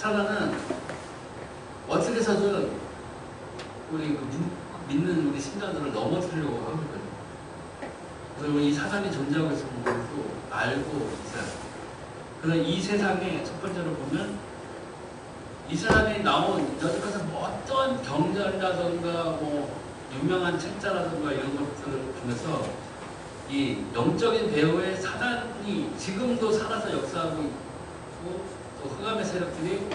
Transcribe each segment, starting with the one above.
사단은 어떻게 해서든 우리 믿는 우리 신자들을 넘어뜨리려고 하고 있거든요. 그래서 이 사단이 존재하고 있는 것도 알고 있어요. 그래서 이 세상에 첫 번째로 보면 이 세상에 나온 여태까지 뭐 어떤 경전이라든가 뭐 유명한 책자라든가 이런 것들 중에서 이 영적인 배후의 사단이 지금도 살아서 역사하고 있고 또 흑암의 세력들이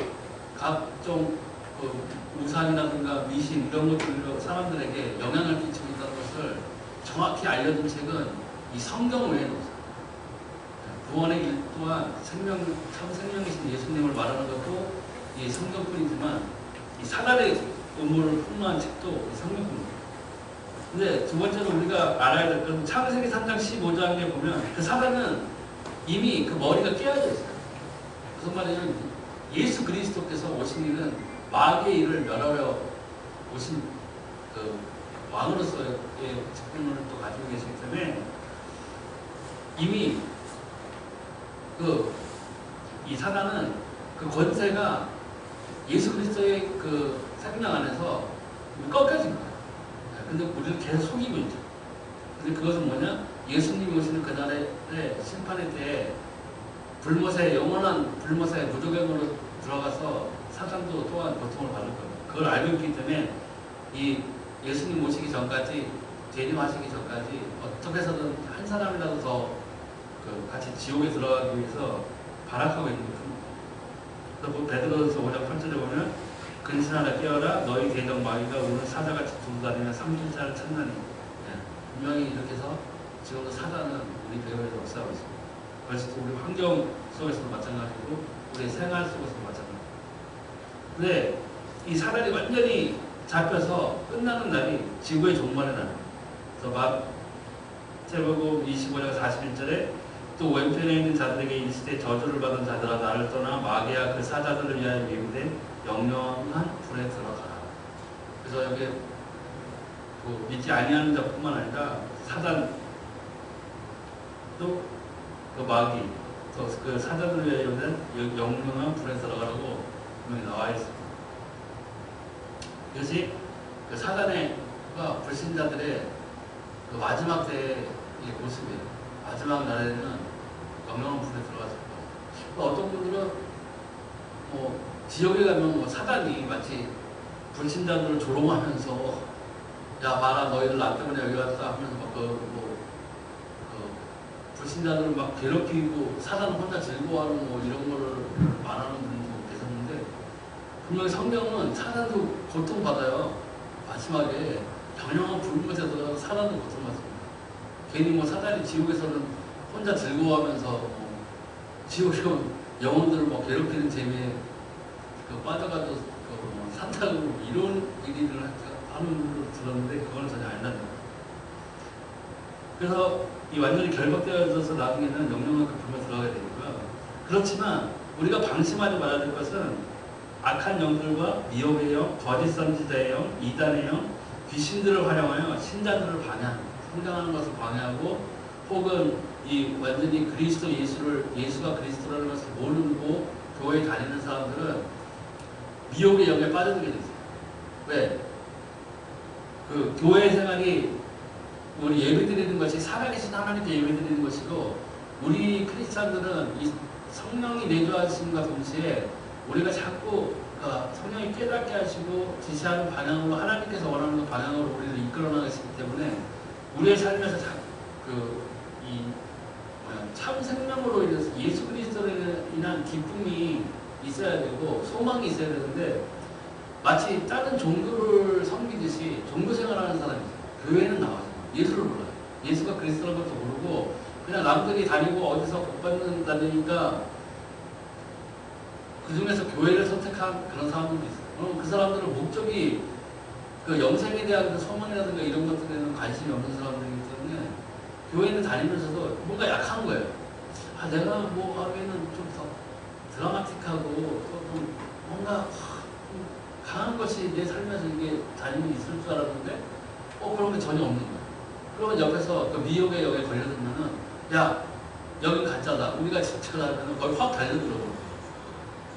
각종 우상이라든가 미신 이런 것들로 사람들에게 영향을 끼치고 있다는 것을 정확히 알려준 책은 이 성경 외에는 없어요. 구원의 길 또한 참 생명이신 예수님을 말하는 것도 이 성경뿐이지만 이 사단의 음모를 폭로한 책도 이 성경뿐입니다. 근데 두 번째로 우리가 알아야 될 건 창세기 3장 15장에 보면 그 사단은 이미 그 머리가 깨어져 있어요. 무슨 말이냐면 예수 그리스도께서 오신 일은 마귀의 일을 멸하려 오신 그 왕으로서의 직분을 또 가지고 계시기 때문에 이미 이 사단은 그 권세가 예수 그리스도의 그 생명 안에서 꺾여진 거예요. 근데 우리를 계속 속이고 있죠. 근데 그것은 뭐냐? 예수님이 오시는 그날의 심판의 때에 영원한 불못의 무조건으로 들어가서 사단도 또한 고통을 받을 겁니다. 그걸 알고 있기 때문에 이 예수님 오시기 전까지, 재림하시기 전까지 어떻게 해서든 한 사람이라도 더 같이 지옥에 들어가기 위해서 발악하고 있는 거죠. 그래서 베드로전서 5장 8절에 보면 근신하라 깨어라 너희 대적 마귀가 오늘 사자같이 두루다니며 삼킬자를 찾나니. 분명히 이렇게 해서 지금도 사단은 우리 배후에서 역사하고 있습니다. 그래서 우리 환경 속에서도 마찬가지고 우리 생활 속에서도 마찬가지고. 근데 이 사단이 완전히 잡혀서 끝나는 날이 지구의 종말의 날입니다. 그래서 마태복음 25장 41절에 또 왼편에 있는 자들에게 이르시되 저주를 받은 자들아 나를 떠나 마귀와 그 사자들을 위하여 예비된 영영한 불에 들어가라. 그래서 여기 믿지 아니하는 자뿐만 아니라 사단도 그 마귀 또 그 사자들을 위하여 예비된 영영한 불에 들어가라고 분명히 나와 있습니다. 이것이 그 사단의 불신자들의 그 마지막 때의 모습이에요. 마지막 날에는 영영한 불에 들어갔을 거예요. 어떤 분들은 지옥에 가면 사단이 마치 불신자들을 조롱하면서 야 봐라 너희들 나 때문에 여기 왔다 하면서 불신자들을 막 괴롭히고 사단은 혼자 즐거워하는 이런 거를 말하는 분도 계셨는데 분명히 성경은 사단도 고통받아요. 마지막에 영영한 불못에 들어가서 사단도 고통받습니다. 괜히 사단이 지옥에서는 혼자 즐거워하면서 지옥에 영혼들을 괴롭히는 재미에 빠져가지고 산타고 이런 일을 하는 분을 들었는데 그거는 전혀 아니라는 거예요. 그래서 이 완전히 결박되어져서 나중에는 영영한 그 불에 들어가게 되고요. 그렇지만 우리가 방심하지 말아야 될 것은 악한 영들과 미혹의 영, 거짓 선지자의 영, 이단의 영, 귀신들을 활용하여 신자들을 방해하는, 성장하는 것을 방해하고 혹은 이 완전히 예수가 그리스도라는 것을 모르고 교회에 다니는 사람들은 미혹의 영에 빠져들게 됐어요. 왜? 그 교회 생활이 우리 예배드리는 것이 살아계신 하나님께 예배드리는 것이고 우리 크리스찬들은 이 성령이 내주하심과 동시에 우리가 자꾸 성령이 깨닫게 하시고 지시하는 방향으로 하나님께서 원하는 방향으로 우리를 이끌어 나가시기 때문에 우리의 삶에서 참 생명으로 인해서 예수 그리스도로 인한 기쁨이 있어야 되고 소망이 있어야 되는데 마치 다른 종교를 섬기듯이 종교 생활하는 사람이 있어요. 교회는 나와요. 예수를 몰라요. 예수가 그리스도라는 것도 모르고 그냥 남들이 다니고 어디서 복받는 다니니까 그 중에서 교회를 선택한 그런 사람들도 있어요. 그 사람들은 목적이 그 영생에 대한 그 소망이라든가 이런 것들에는 관심이 없는 사람들이기 때문에 교회는 다니면서도 뭔가 약한 거예요. 내가 하기에는 좀 더 드라마틱하고 좀 뭔가 좀 강한 것이 내 삶에서 이게 다니면 있을 줄 알았는데 그런 게 전혀 없는 거예요. 그러면 옆에서 그 미혹의 영에 걸려들면은 야 여기 가짜다 우리가 진짜다 하면 거기 확 달려들어.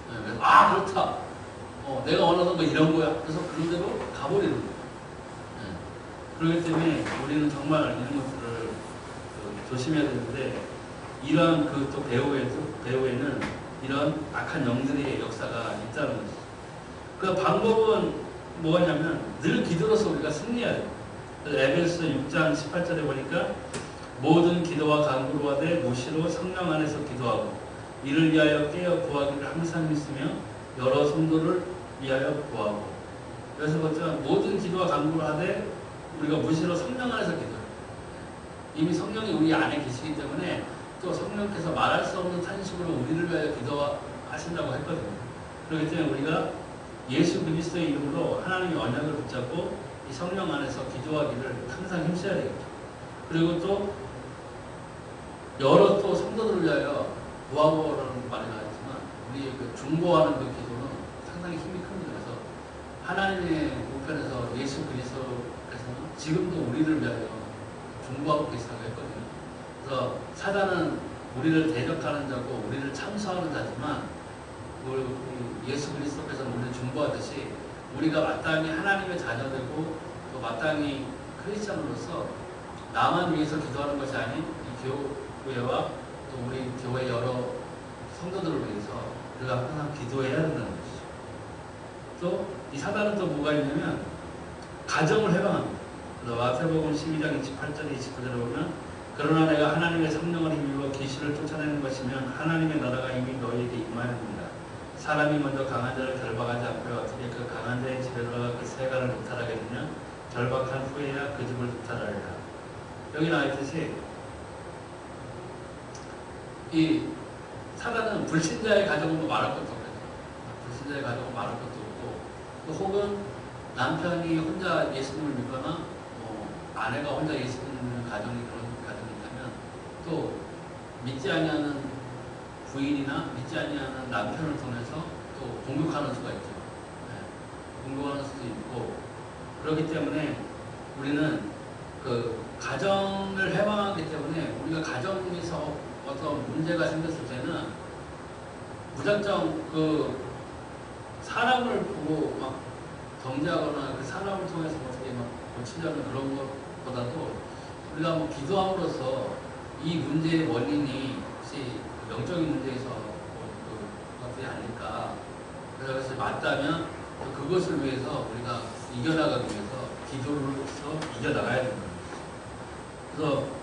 그래서 그렇다. 내가 원하던 거 이런 거야. 그래서 그런 대로 가버리는 거예요. 그렇기 때문에 우리는 정말 이런 것들을 조심해야 되는데, 이러한 또 배후에는 이런 악한 영들의 역사가 있다는 거죠. 그 방법은 뭐냐면 늘 기도로서 우리가 승리해야 돼요. 에베소 6장 18절에 보니까 모든 기도와 간구로 하되 무시로 성령 안에서 기도하고 이를 위하여 깨어 구하기를 항상 있으며 여러 성도를 위하여 구하고. 그래서 보면 모든 기도와 간구로 하되 우리가 무시로 성령 안에서 기도해요. 이미 성령이 우리 안에 계시기 때문에 또 성령께서 말할 수 없는 탄식으로 우리를 위하여 기도하신다고 했거든요. 그렇기 때문에 우리가 예수 그리스도의 이름으로 하나님의 언약을 붙잡고 이 성령 안에서 기도하기를 항상 힘써야 되겠죠. 그리고 또 여러 또 성도들을 위하여 구하고라는 말이 나왔지만 우리 중보하는 그 기도는 상당히 힘이 큽니다. 그래서 하나님의 우편에서 예수 그리스도께서는 지금도 우리를 위하여 중보하고 계시다고 했거든요. 그래서 사단은 우리를 대적하는 자고 우리를 참소하는 자지만 예수 그리스도께서는 우리를 중보하듯이 우리가 마땅히 하나님의 자녀되고 또 마땅히 크리스천으로서 나만 위해서 기도하는 것이 아닌 이 교회와 또 우리 교회 여러 성도들을 위해서 우리가 항상 기도해야 된다는 것이죠. 또 이 사단은 또 뭐가 있냐면 가정을 해방합니다. 그래서 마태복음 12장 28절 29절에 보면 그러나 내가 하나님의 성령을 힘입어 귀신을 쫓아내는 것이면 하나님의 나라가 이미 너희에게 임하였느니라. 사람이 먼저 강한 자를 결박하지 않고 어떻게 그 강한 자의 집에 들어가 그 세간을 누탈하겠느냐. 결박한 후에야 그 집을 누탈하리라. 여기 나와있듯이 이 사단은 불신자의 가정은 말할 것도 없거든요. 불신자의 가정은 말할 것도 없고, 또 혹은 남편이 혼자 예수님을 믿거나 아내가 혼자 예수님을 믿는 가정이 그런 가정이 있다면 또 믿지 아니하는 부인이나 믿지 아니하는 남편을 통해서 또 공격하는 수가 있죠. 공격하는 수도 있고, 그렇기 때문에 우리는 그 가정을 해방하기 때문에 우리가 가정에서 어떤 문제가 생겼을 때는 무작정 그 사람을 보고 막 정죄하거나 그 사람을 통해서 어떻게 막 고치려는 그런 것보다도 우리가 뭐 기도함으로써 이 문제의 원인이 혹시 영적인 문제에서 그것이 아닐까. 그래서 맞다면 그것을 위해서 우리가 이겨나가기 위해서 기도로서 이겨나가야 된다. 그래서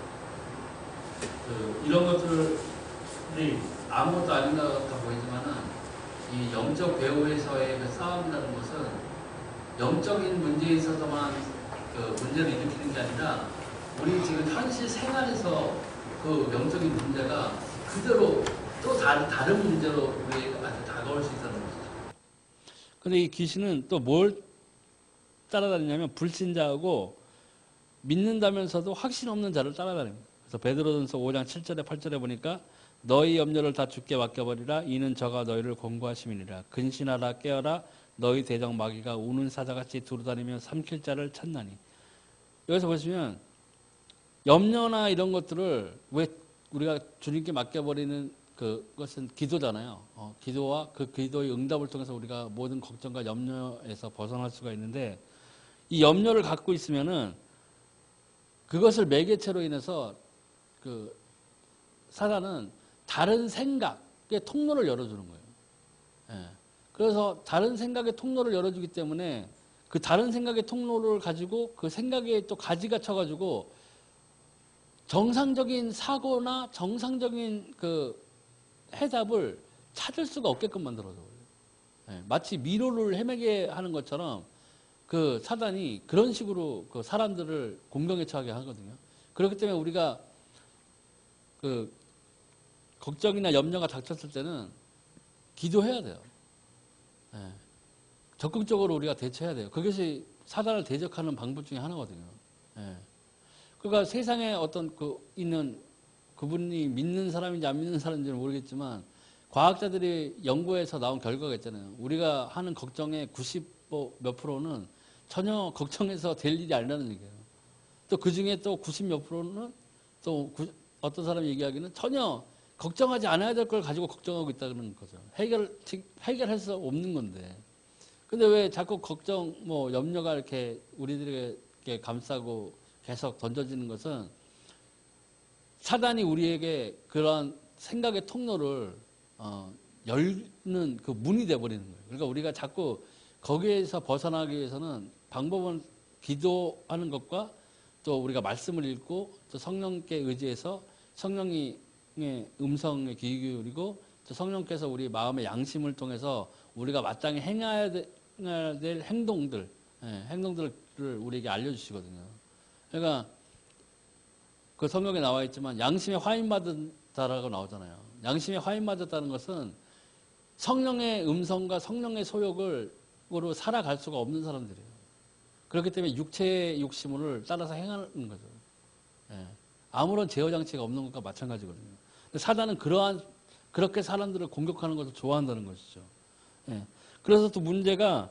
이런 것들이 아무것도 아닌 것 같아 보이지만은 이 영적 배후에서의 그 싸움이라는 것은 영적인 문제에 있어서만 그 문제를 일으키는 게 아니라 우리 지금 현실 생활에서 그 영적인 문제가 그대로 또 다른 문제로 우리에게 아주 다가올 수 있다는 것이죠. 근데 이 귀신은 또 뭘 따라다니냐면 불신자하고 믿는다면서도 확신 없는 자를 따라다닙니다. 그래서 베드로전서 5장 7절에 8절에 보니까 너희 염려를 다 주께 맡겨버리라. 이는 저가 너희를 권고하심이니라. 근신하라 깨어라. 너희 대적 마귀가 우는 사자같이 두루다니며 삼킬 자를 찾나니. 여기서 보시면 염려나 이런 것들을 왜 우리가 주님께 맡겨버리는 그것은 기도잖아요. 기도와 그 기도의 응답을 통해서 우리가 모든 걱정과 염려에서 벗어날 수가 있는데, 이 염려를 갖고 있으면은 그것을 매개체로 인해서 그 사단은 다른 생각의 통로를 열어주는 거예요. 예. 그래서 다른 생각의 통로를 열어주기 때문에 그 다른 생각의 통로를 가지고 그 생각에 또 가지가 쳐가지고 정상적인 사고나 정상적인 그 해답을 찾을 수가 없게끔 만들어줘요. 예. 마치 미로를 헤매게 하는 것처럼 그 사단이 그런 식으로 그 사람들을 공경에 처하게 하거든요. 그렇기 때문에 우리가 그 걱정이나 염려가 닥쳤을 때는 기도해야 돼요. 예. 적극적으로 우리가 대처해야 돼요. 그것이 사단을 대적하는 방법 중에 하나거든요. 예. 그러니까 세상에 어떤 있는 그분이 믿는 사람인지 안 믿는 사람인지는 모르겠지만 과학자들이 연구해서 나온 결과가 있잖아요. 우리가 하는 걱정의 90몇 프로는 전혀 걱정해서 될 일이 아니라는 얘기예요. 또 그 중에 또 90몇 프로는 또 어떤 사람이 얘기하기는 전혀 걱정하지 않아야 될 걸 가지고 걱정하고 있다는 거죠. 해결할 수 없는 건데. 근데 왜 자꾸 걱정, 뭐 염려가 이렇게 우리들에게 감싸고 계속 던져지는 것은 사단이 우리에게 그런 생각의 통로를 열는 그 문이 돼버리는 거예요. 그러니까 우리가 자꾸 거기에서 벗어나기 위해서는 방법은 기도하는 것과 또 우리가 말씀을 읽고 또 성령께 의지해서 성령의 음성에 귀 기울이고 또 성령께서 우리 마음의 양심을 통해서 우리가 마땅히 행해야 될 행동들을 우리에게 알려주시거든요. 그러니까 그 성경에 나와 있지만 양심에 화인받았다라고 나오잖아요. 양심에 화인받았다는 것은 성령의 음성과 성령의 소욕으로 살아갈 수가 없는 사람들이에요. 그렇기 때문에 육체의 욕심을 따라서 행하는 거죠. 예. 아무런 제어장치가 없는 것과 마찬가지거든요. 근데 사단은 그렇게 사람들을 공격하는 것을 좋아한다는 것이죠. 예. 그래서 또 문제가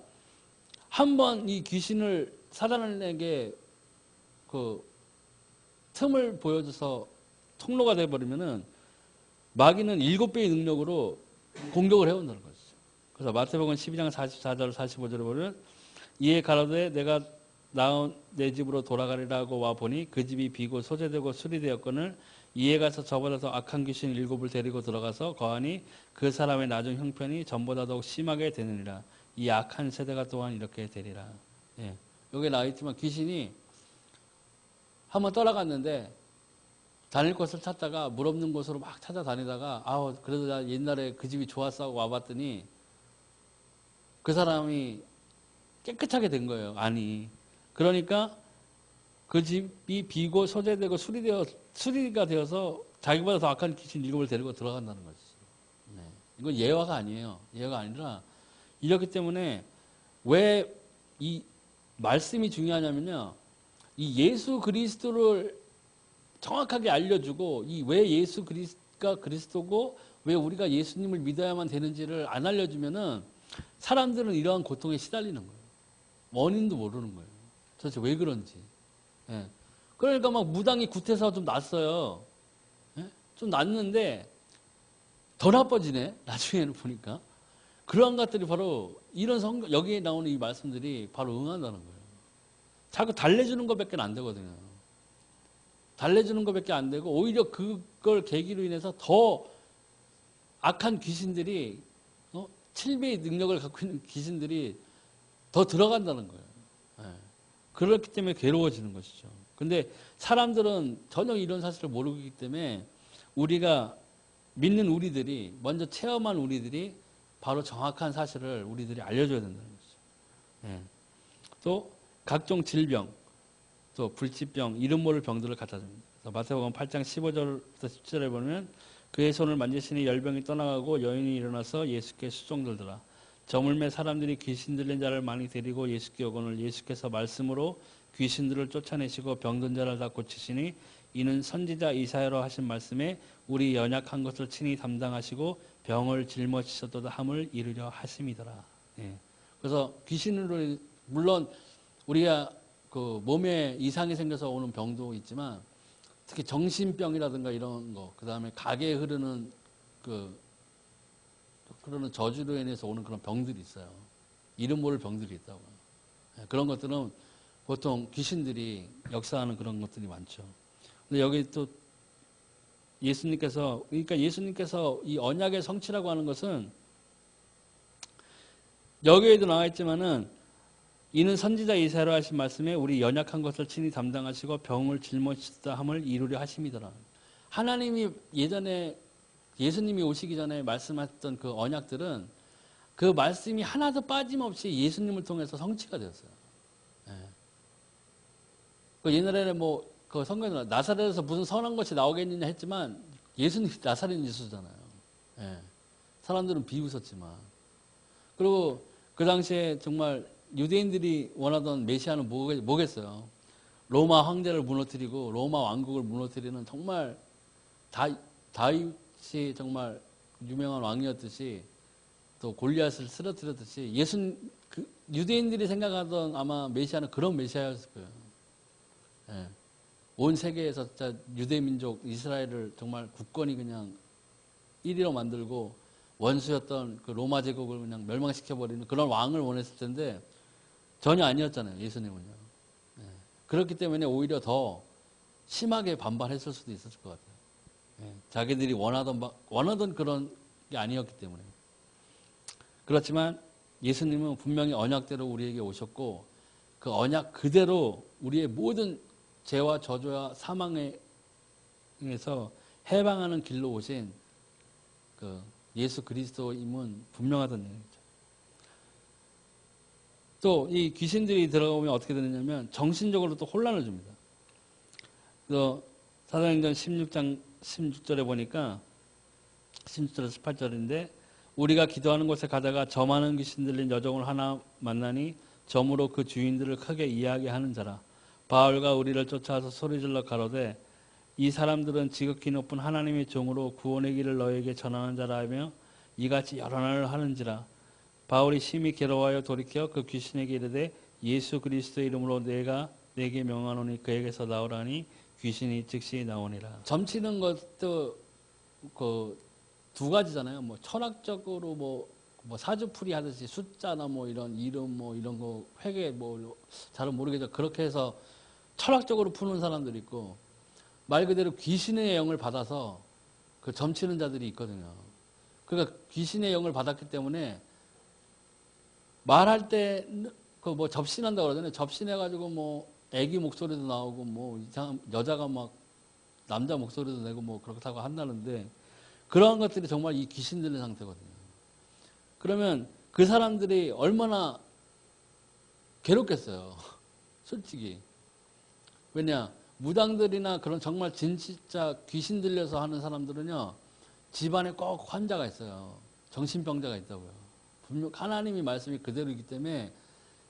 한번 이 귀신을 사단에게 그 틈을 보여줘서 통로가 돼버리면은 마귀는 7배의 능력으로 공격을 해온다는 것이죠. 그래서 마태복음 12장 44절 45절에 보면 이에 가로되 내가 낳은 내 집으로 돌아가리라고 와 보니 그 집이 비고 소재되고 수리되었거늘 이에 가서 저보다 더 악한 귀신 7을 데리고 들어가서 거하니 그 사람의 나중 형편이 전보다 더욱 심하게 되느니라. 이 악한 세대가 또한 이렇게 되리라. 예. 여기 나와 있지만 귀신이 한번 떠나갔는데 다닐 곳을 찾다가 물 없는 곳으로 막 찾아다니다가 그래도 나 옛날에 그 집이 좋았어 하고 와봤더니 그 사람이 깨끗하게 된 거예요. 아니. 그러니까 그 집이 비고 소재되고 수리가 되어서 자기보다 더 악한 귀신 7을 데리고 들어간다는 거지. 네. 이건 예화가 아니에요. 예화가 아니라 이렇기 때문에 왜 이 말씀이 중요하냐면요. 이 예수 그리스도를 정확하게 알려주고 이 왜 예수 그리스도가 그리스도고 왜 우리가 예수님을 믿어야만 되는지를 안 알려주면은 사람들은 이러한 고통에 시달리는 거예요. 원인도 모르는 거예요. 도대체 왜 그런지. 예. 그러니까 막 무당이 구태서 좀 났어요. 예? 좀 났는데 더 나빠지네. 나중에는 보니까. 그러한 것들이 바로 이런 여기에 나오는 이 말씀들이 바로 응한다는 거예요. 자꾸 달래주는 것밖에 안 되거든요. 달래주는 것밖에 안 되고 오히려 그걸 계기로 인해서 더 악한 귀신들이 7배의 능력을 갖고 있는 귀신들이 더 들어간다는 거예요. 예. 그렇기 때문에 괴로워지는 것이죠. 근데 사람들은 전혀 이런 사실을 모르고 있기 때문에 우리가 믿는 우리들이 먼저 체험한 우리들이 바로 정확한 사실을 우리들이 알려줘야 된다는 거죠. 예. 또 각종 질병, 또 불치병, 이름 모를 병들을 갖다 줍니다. 마태복음 8장 15절부터 17절에 보면 그의 손을 만지시니 열병이 떠나가고 여인이 일어나서 예수께 수종들더라. 저물매 사람들이 귀신 들린 자를 많이 데리고 예수께 오거늘 예수께서 말씀으로 귀신들을 쫓아내시고 병든 자를 다 고치시니 이는 선지자 이사야로 하신 말씀에 우리 연약한 것을 친히 담당하시고 병을 짊어지셨도다 함을 이루려 하심이더라. 예. 그래서 귀신으로 물론 우리가 그 몸에 이상이 생겨서 오는 병도 있지만 특히 정신병이라든가 이런 거, 그 다음에 가게에 흐르는 그러는 저주로 인해서 오는 그런 병들이 있어요. 이름 모를 병들이 있다고요. 그런 것들은 보통 귀신들이 역사하는 그런 것들이 많죠. 근데 여기 또 그러니까 예수님께서 이 언약의 성취라고 하는 것은 여기에도 나와 있지만은 이는 선지자 이사야로 하신 말씀에 우리 연약한 것을 친히 담당하시고 병을 짊어지시다 함을 이루려 하심이더라. 하나님이 예전에 예수님이 오시기 전에 말씀하셨던 그 언약들은 그 말씀이 하나도 빠짐없이 예수님을 통해서 성취가 되었어요. 예. 그 옛날에는 그 성경에 나사렛에서 무슨 선한 것이 나오겠느냐 했지만 예수님이 나사렛 예수잖아요. 예. 사람들은 비웃었지만. 그리고 그 당시에 정말 유대인들이 원하던 메시아는 뭐겠어요? 로마 황제를 무너뜨리고 로마 왕국을 무너뜨리는 정말 다윗이 정말 유명한 왕이었듯이 또 골리앗을 쓰러뜨렸듯이 유대인들이 생각하던 아마 메시아는 그런 메시아였을 거예요. 예. 온 세계에서 진짜 유대민족 이스라엘을 정말 굳건히 그냥 1위로 만들고 원수였던 그 로마 제국을 그냥 멸망시켜버리는 그런 왕을 원했을 텐데 전혀 아니었잖아요. 예수님은요. 예. 그렇기 때문에 오히려 더 심하게 반발했을 수도 있었을 것 같아요. 예. 자기들이 원하던 그런 게 아니었기 때문에. 그렇지만 예수님은 분명히 언약대로 우리에게 오셨고 그 언약 그대로 우리의 모든 죄와 저주와 사망에서 해방하는 길로 오신 그 예수 그리스도임은 분명하다는 얘기죠. 또 이 귀신들이 들어가면 어떻게 되느냐면 정신적으로 또 혼란을 줍니다. 또 사도행전 16장 16절에 보니까 16절에서 18절인데 우리가 기도하는 곳에 가다가 저 많은 귀신 들린 여종을 하나 만나니 점으로 그 주인들을 크게 이야기하는 자라. 바울과 우리를 쫓아와서 소리질러 가로되 이 사람들은 지극히 높은 하나님의 종으로 구원의 길을 너에게 전하는 자라 하며 이같이 여러 날을 하는지라. 바울이 심히 괴로워하여 돌이켜 그 귀신에게 이르되 예수 그리스도의 이름으로 내가 내게 명하노니 그에게서 나오라니 귀신이 즉시 나오니라. 점치는 것도 그 두 가지잖아요. 뭐 철학적으로 뭐 사주풀이 하듯이 숫자나 뭐 이런 이름 뭐 이런 거 회계 뭐 잘은 모르겠죠. 그렇게 해서 철학적으로 푸는 사람들이 있고 말 그대로 귀신의 영을 받아서 그 점치는 자들이 있거든요. 그러니까 귀신의 영을 받았기 때문에 말할 때 그 뭐 접신한다고 그러잖아요. 접신해가지고 뭐 애기 목소리도 나오고 뭐 이상한 여자가 막 남자 목소리도 내고 뭐 그렇다고 한다는데 그러한 것들이 정말 이 귀신 들린 상태거든요. 그러면 그 사람들이 얼마나 괴롭겠어요. 솔직히. 왜냐 무당들이나 그런 정말 진짜 귀신 들려서 하는 사람들은요. 집안에 꼭 환자가 있어요. 정신병자가 있다고요. 분명 하나님이 말씀이 그대로이기 때문에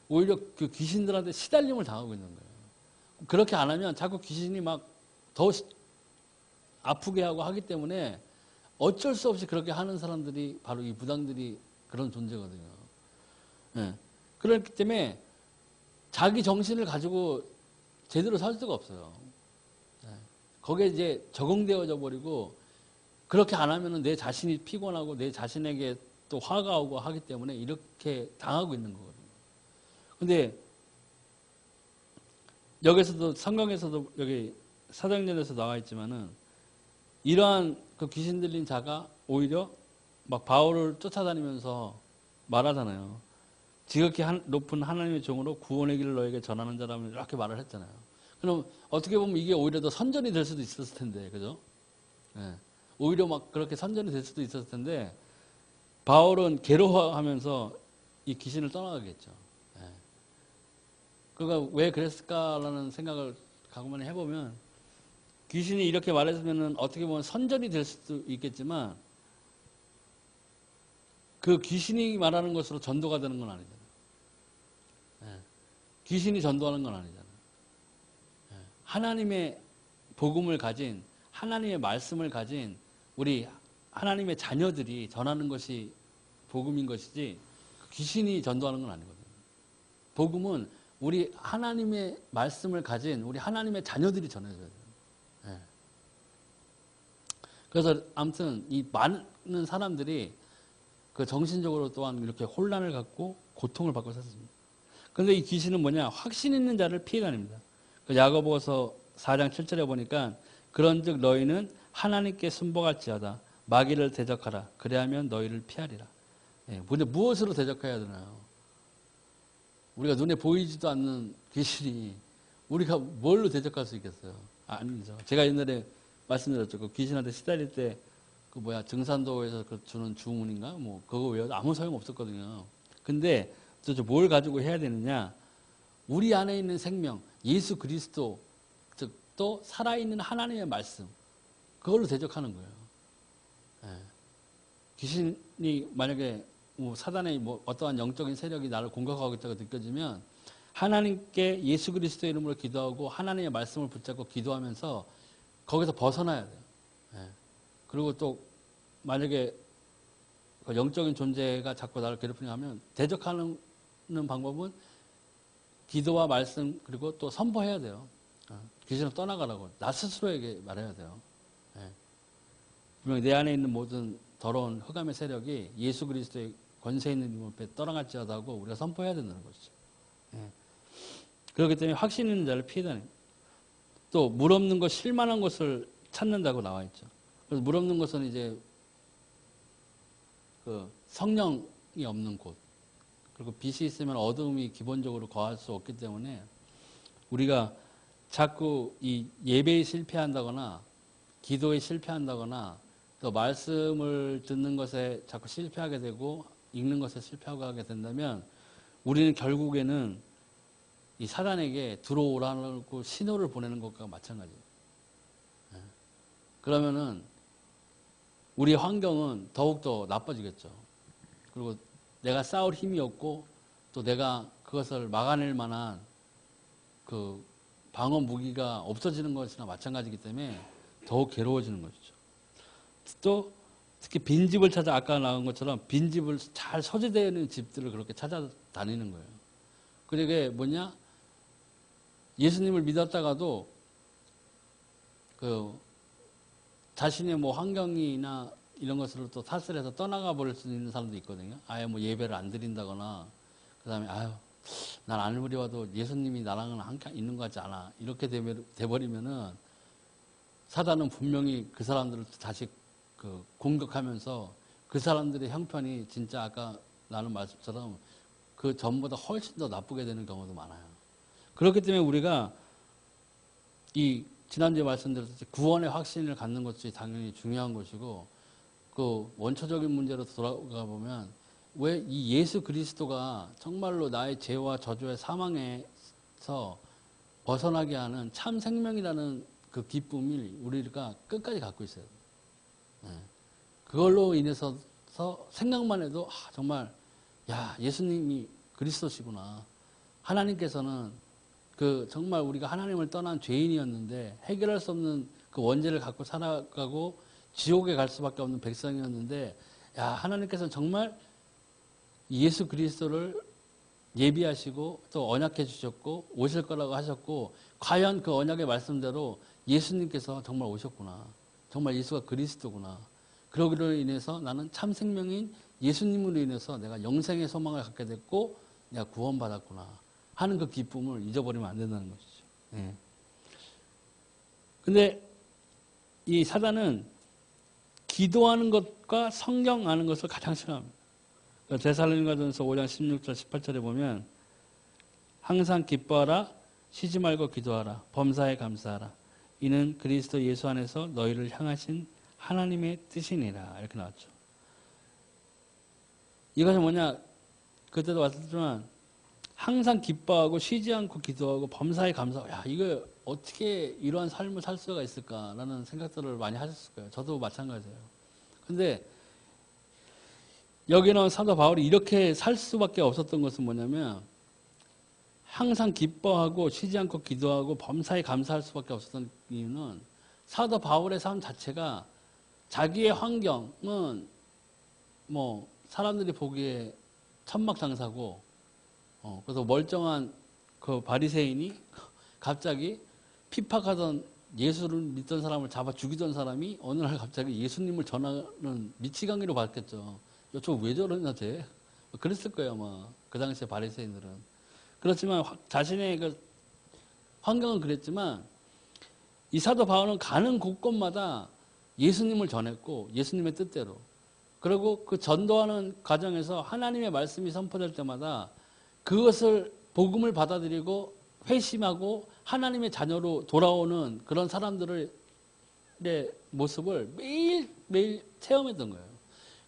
오히려 그 귀신들한테 시달림을 당하고 있는 거예요. 그렇게 안 하면 자꾸 귀신이 막 더 아프게 하고 하기 때문에 어쩔 수 없이 그렇게 하는 사람들이 바로 이 무당들이 그런 존재거든요. 네. 그렇기 때문에 자기 정신을 가지고 제대로 살 수가 없어요. 네. 거기에 이제 적응되어져 버리고 그렇게 안 하면 내 자신이 피곤하고 내 자신에게 또 화가 오고 하기 때문에 이렇게 당하고 있는 거거든요. 근데 여기서도 성경에서도 여기 사도행전에서 나와 있지만은 이러한 그 귀신 들린 자가 오히려 막 바울을 쫓아다니면서 말하잖아요. 지극히 높은 하나님의 종으로 구원의 길을 너에게 전하는 자라면 이렇게 말을 했잖아요. 그럼 어떻게 보면 이게 오히려 더 선전이 될 수도 있었을 텐데, 그죠? 네. 오히려 막 그렇게 선전이 될 수도 있었을 텐데 바울은 괴로워하면서 이 귀신을 떠나가겠죠. 네. 그러니까 왜 그랬을까라는 생각을 가만히 해보면 귀신이 이렇게 말했으면 어떻게 보면 선전이 될 수도 있겠지만 그 귀신이 말하는 것으로 전도가 되는 건 아니잖아요. 네. 귀신이 전도하는 건 아니잖아요. 네. 하나님의 복음을 가진 하나님의 말씀을 가진 우리 하나님의 자녀들이 전하는 것이 복음인 것이지 귀신이 전도하는 건 아니거든요. 복음은 우리 하나님의 말씀을 가진 우리 하나님의 자녀들이 전해줘야 돼요. 네. 그래서 아무튼 이 많은 사람들이 그 정신적으로 또한 이렇게 혼란을 갖고 고통을 받고 샀습니다. 그런데 이 귀신은 뭐냐? 확신 있는 자를 피해 다닙니다. 그 야고보서 4장 7절에 보니까 그런즉 너희는 하나님께 순복할지어다 마귀를 대적하라 그래야면 너희를 피하리라. 예, 근데 무엇으로 대적해야 되나요? 우리가 눈에 보이지도 않는 귀신이 우리가 뭘로 대적할 수 있겠어요? 아니죠. 제가 옛날에 말씀드렸죠. 그 귀신한테 시달릴 때 그 증산도에서 그 주는 주문인가 뭐 그거 외에도 아무 소용 없었거든요. 근데 도대체 뭘 가지고 해야 되느냐? 우리 안에 있는 생명 예수 그리스도 즉 또 살아있는 하나님의 말씀 그걸로 대적하는 거예요. 예. 귀신이 만약에 사단의 어떠한 영적인 세력이 나를 공격하고 있다고 느껴지면 하나님께 예수 그리스도의 이름으로 기도하고 하나님의 말씀을 붙잡고 기도하면서 거기서 벗어나야 돼요. 예. 그리고 또 만약에 그 영적인 존재가 자꾸 나를 괴롭히려 하면 대적하는 방법은 기도와 말씀 그리고 또 선포해야 돼요. 귀신을 떠나가라고 나 스스로에게 말해야 돼요. 예. 분명히 내 안에 있는 모든 더러운 흑암의 세력이 예수 그리스도의 권세 있는 님 앞에 떠나갈지어다고 우리가 선포해야 된다는 것이죠. 예. 그렇기 때문에 확신 있는 자를 피해다니. 또 물 없는 것, 실만한 것을 찾는다고 나와 있죠. 그래서 물 없는 것은 이제 그 성령이 없는 곳. 그리고 빛이 있으면 어둠이 기본적으로 거할 수 없기 때문에 우리가 자꾸 이 예배에 실패한다거나 기도에 실패한다거나 또 말씀을 듣는 것에 자꾸 실패하게 되고 읽는 것에 실패하게 된다면 우리는 결국에는 이 사단에게 들어오라고 신호를 보내는 것과 마찬가지예요. 그러면은 우리 환경은 더욱더 나빠지겠죠. 그리고 내가 싸울 힘이 없고 또 내가 그것을 막아낼 만한 그 방어 무기가 없어지는 것이나 마찬가지이기 때문에 더욱 괴로워지는 것이죠. 또 특히 빈집을 찾아 아까 나온 것처럼 빈집을 잘 소지되어 있는 집들을 그렇게 찾아다니는 거예요. 그게 뭐냐? 예수님을 믿었다가도 그 자신의 뭐 환경이나 이런 것으로 또 탓을 해서 떠나가 버릴 수 있는 사람도 있거든요. 아예 뭐 예배를 안 드린다거나 그 다음에 아유 난 아무리 와도 예수님이 나랑은 함께 있는 것 같지 않아. 이렇게 돼버리면은 사단은 분명히 그 사람들을 다시 그 공격하면서 그 사람들의 형편이 진짜 아까 나눈 말씀처럼 그 전보다 훨씬 더 나쁘게 되는 경우도 많아요. 그렇기 때문에 우리가 이 지난주에 말씀드렸듯이 구원의 확신을 갖는 것이 당연히 중요한 것이고 그 원초적인 문제로 돌아가 보면 왜 이 예수 그리스도가 정말로 나의 죄와 저주의 사망에서 벗어나게 하는 참 생명이라는 그 기쁨을 우리가 끝까지 갖고 있어야 돼요. 그걸로 인해서 생각만 해도 정말 야 예수님이 그리스도시구나. 하나님께서는 그 정말 우리가 하나님을 떠난 죄인이었는데 해결할 수 없는 그 원죄를 갖고 살아가고 지옥에 갈 수밖에 없는 백성이었는데 야 하나님께서는 정말 예수 그리스도를 예비하시고 또 언약해 주셨고 오실 거라고 하셨고 과연 그 언약의 말씀대로 예수님께서 정말 오셨구나. 정말 예수가 그리스도구나. 그러기로 인해서 나는 참 생명인 예수님으로 인해서 내가 영생의 소망을 갖게 됐고 내가 구원받았구나 하는 그 기쁨을 잊어버리면 안 된다는 것이죠. 예. 근데 이 사단은 기도하는 것과 성경 아는 것을 가장 싫어합니다. 데살로니가전서 5장 16절 18절에 보면 항상 기뻐하라 쉬지 말고 기도하라 범사에 감사하라 이는 그리스도 예수 안에서 너희를 향하신 하나님의 뜻이니라 이렇게 나왔죠. 이것은 뭐냐 그때도 왔었지만 항상 기뻐하고 쉬지 않고 기도하고 범사에 감사하고 야 이거 어떻게 이러한 삶을 살 수가 있을까라는 생각들을 많이 하셨을 거예요. 저도 마찬가지예요. 근데 여기는 사도 바울이 이렇게 살 수밖에 없었던 것은 뭐냐면 항상 기뻐하고 쉬지 않고 기도하고 범사에 감사할 수밖에 없었던 이유는 사도 바울의 삶 자체가 자기의 환경은 뭐 사람들이 보기에 천막장사고 그래서 멀쩡한 그 바리새인이 갑자기 핍박하던 예수를 믿던 사람을 잡아 죽이던 사람이 어느 날 갑자기 예수님을 전하는 미치광이로 바뀌었죠. 저 왜 저러냐 쟤? 그랬을 거예요 아마 그 당시에 바리새인들은. 그렇지만 자신의 그 환경은 그랬지만 이 사도 바울은 가는 곳곳마다 예수님을 전했고 예수님의 뜻대로 그리고 그 전도하는 과정에서 하나님의 말씀이 선포될 때마다 그것을 복음을 받아들이고 회심하고 하나님의 자녀로 돌아오는 그런 사람들의 모습을 매일매일 체험했던 거예요.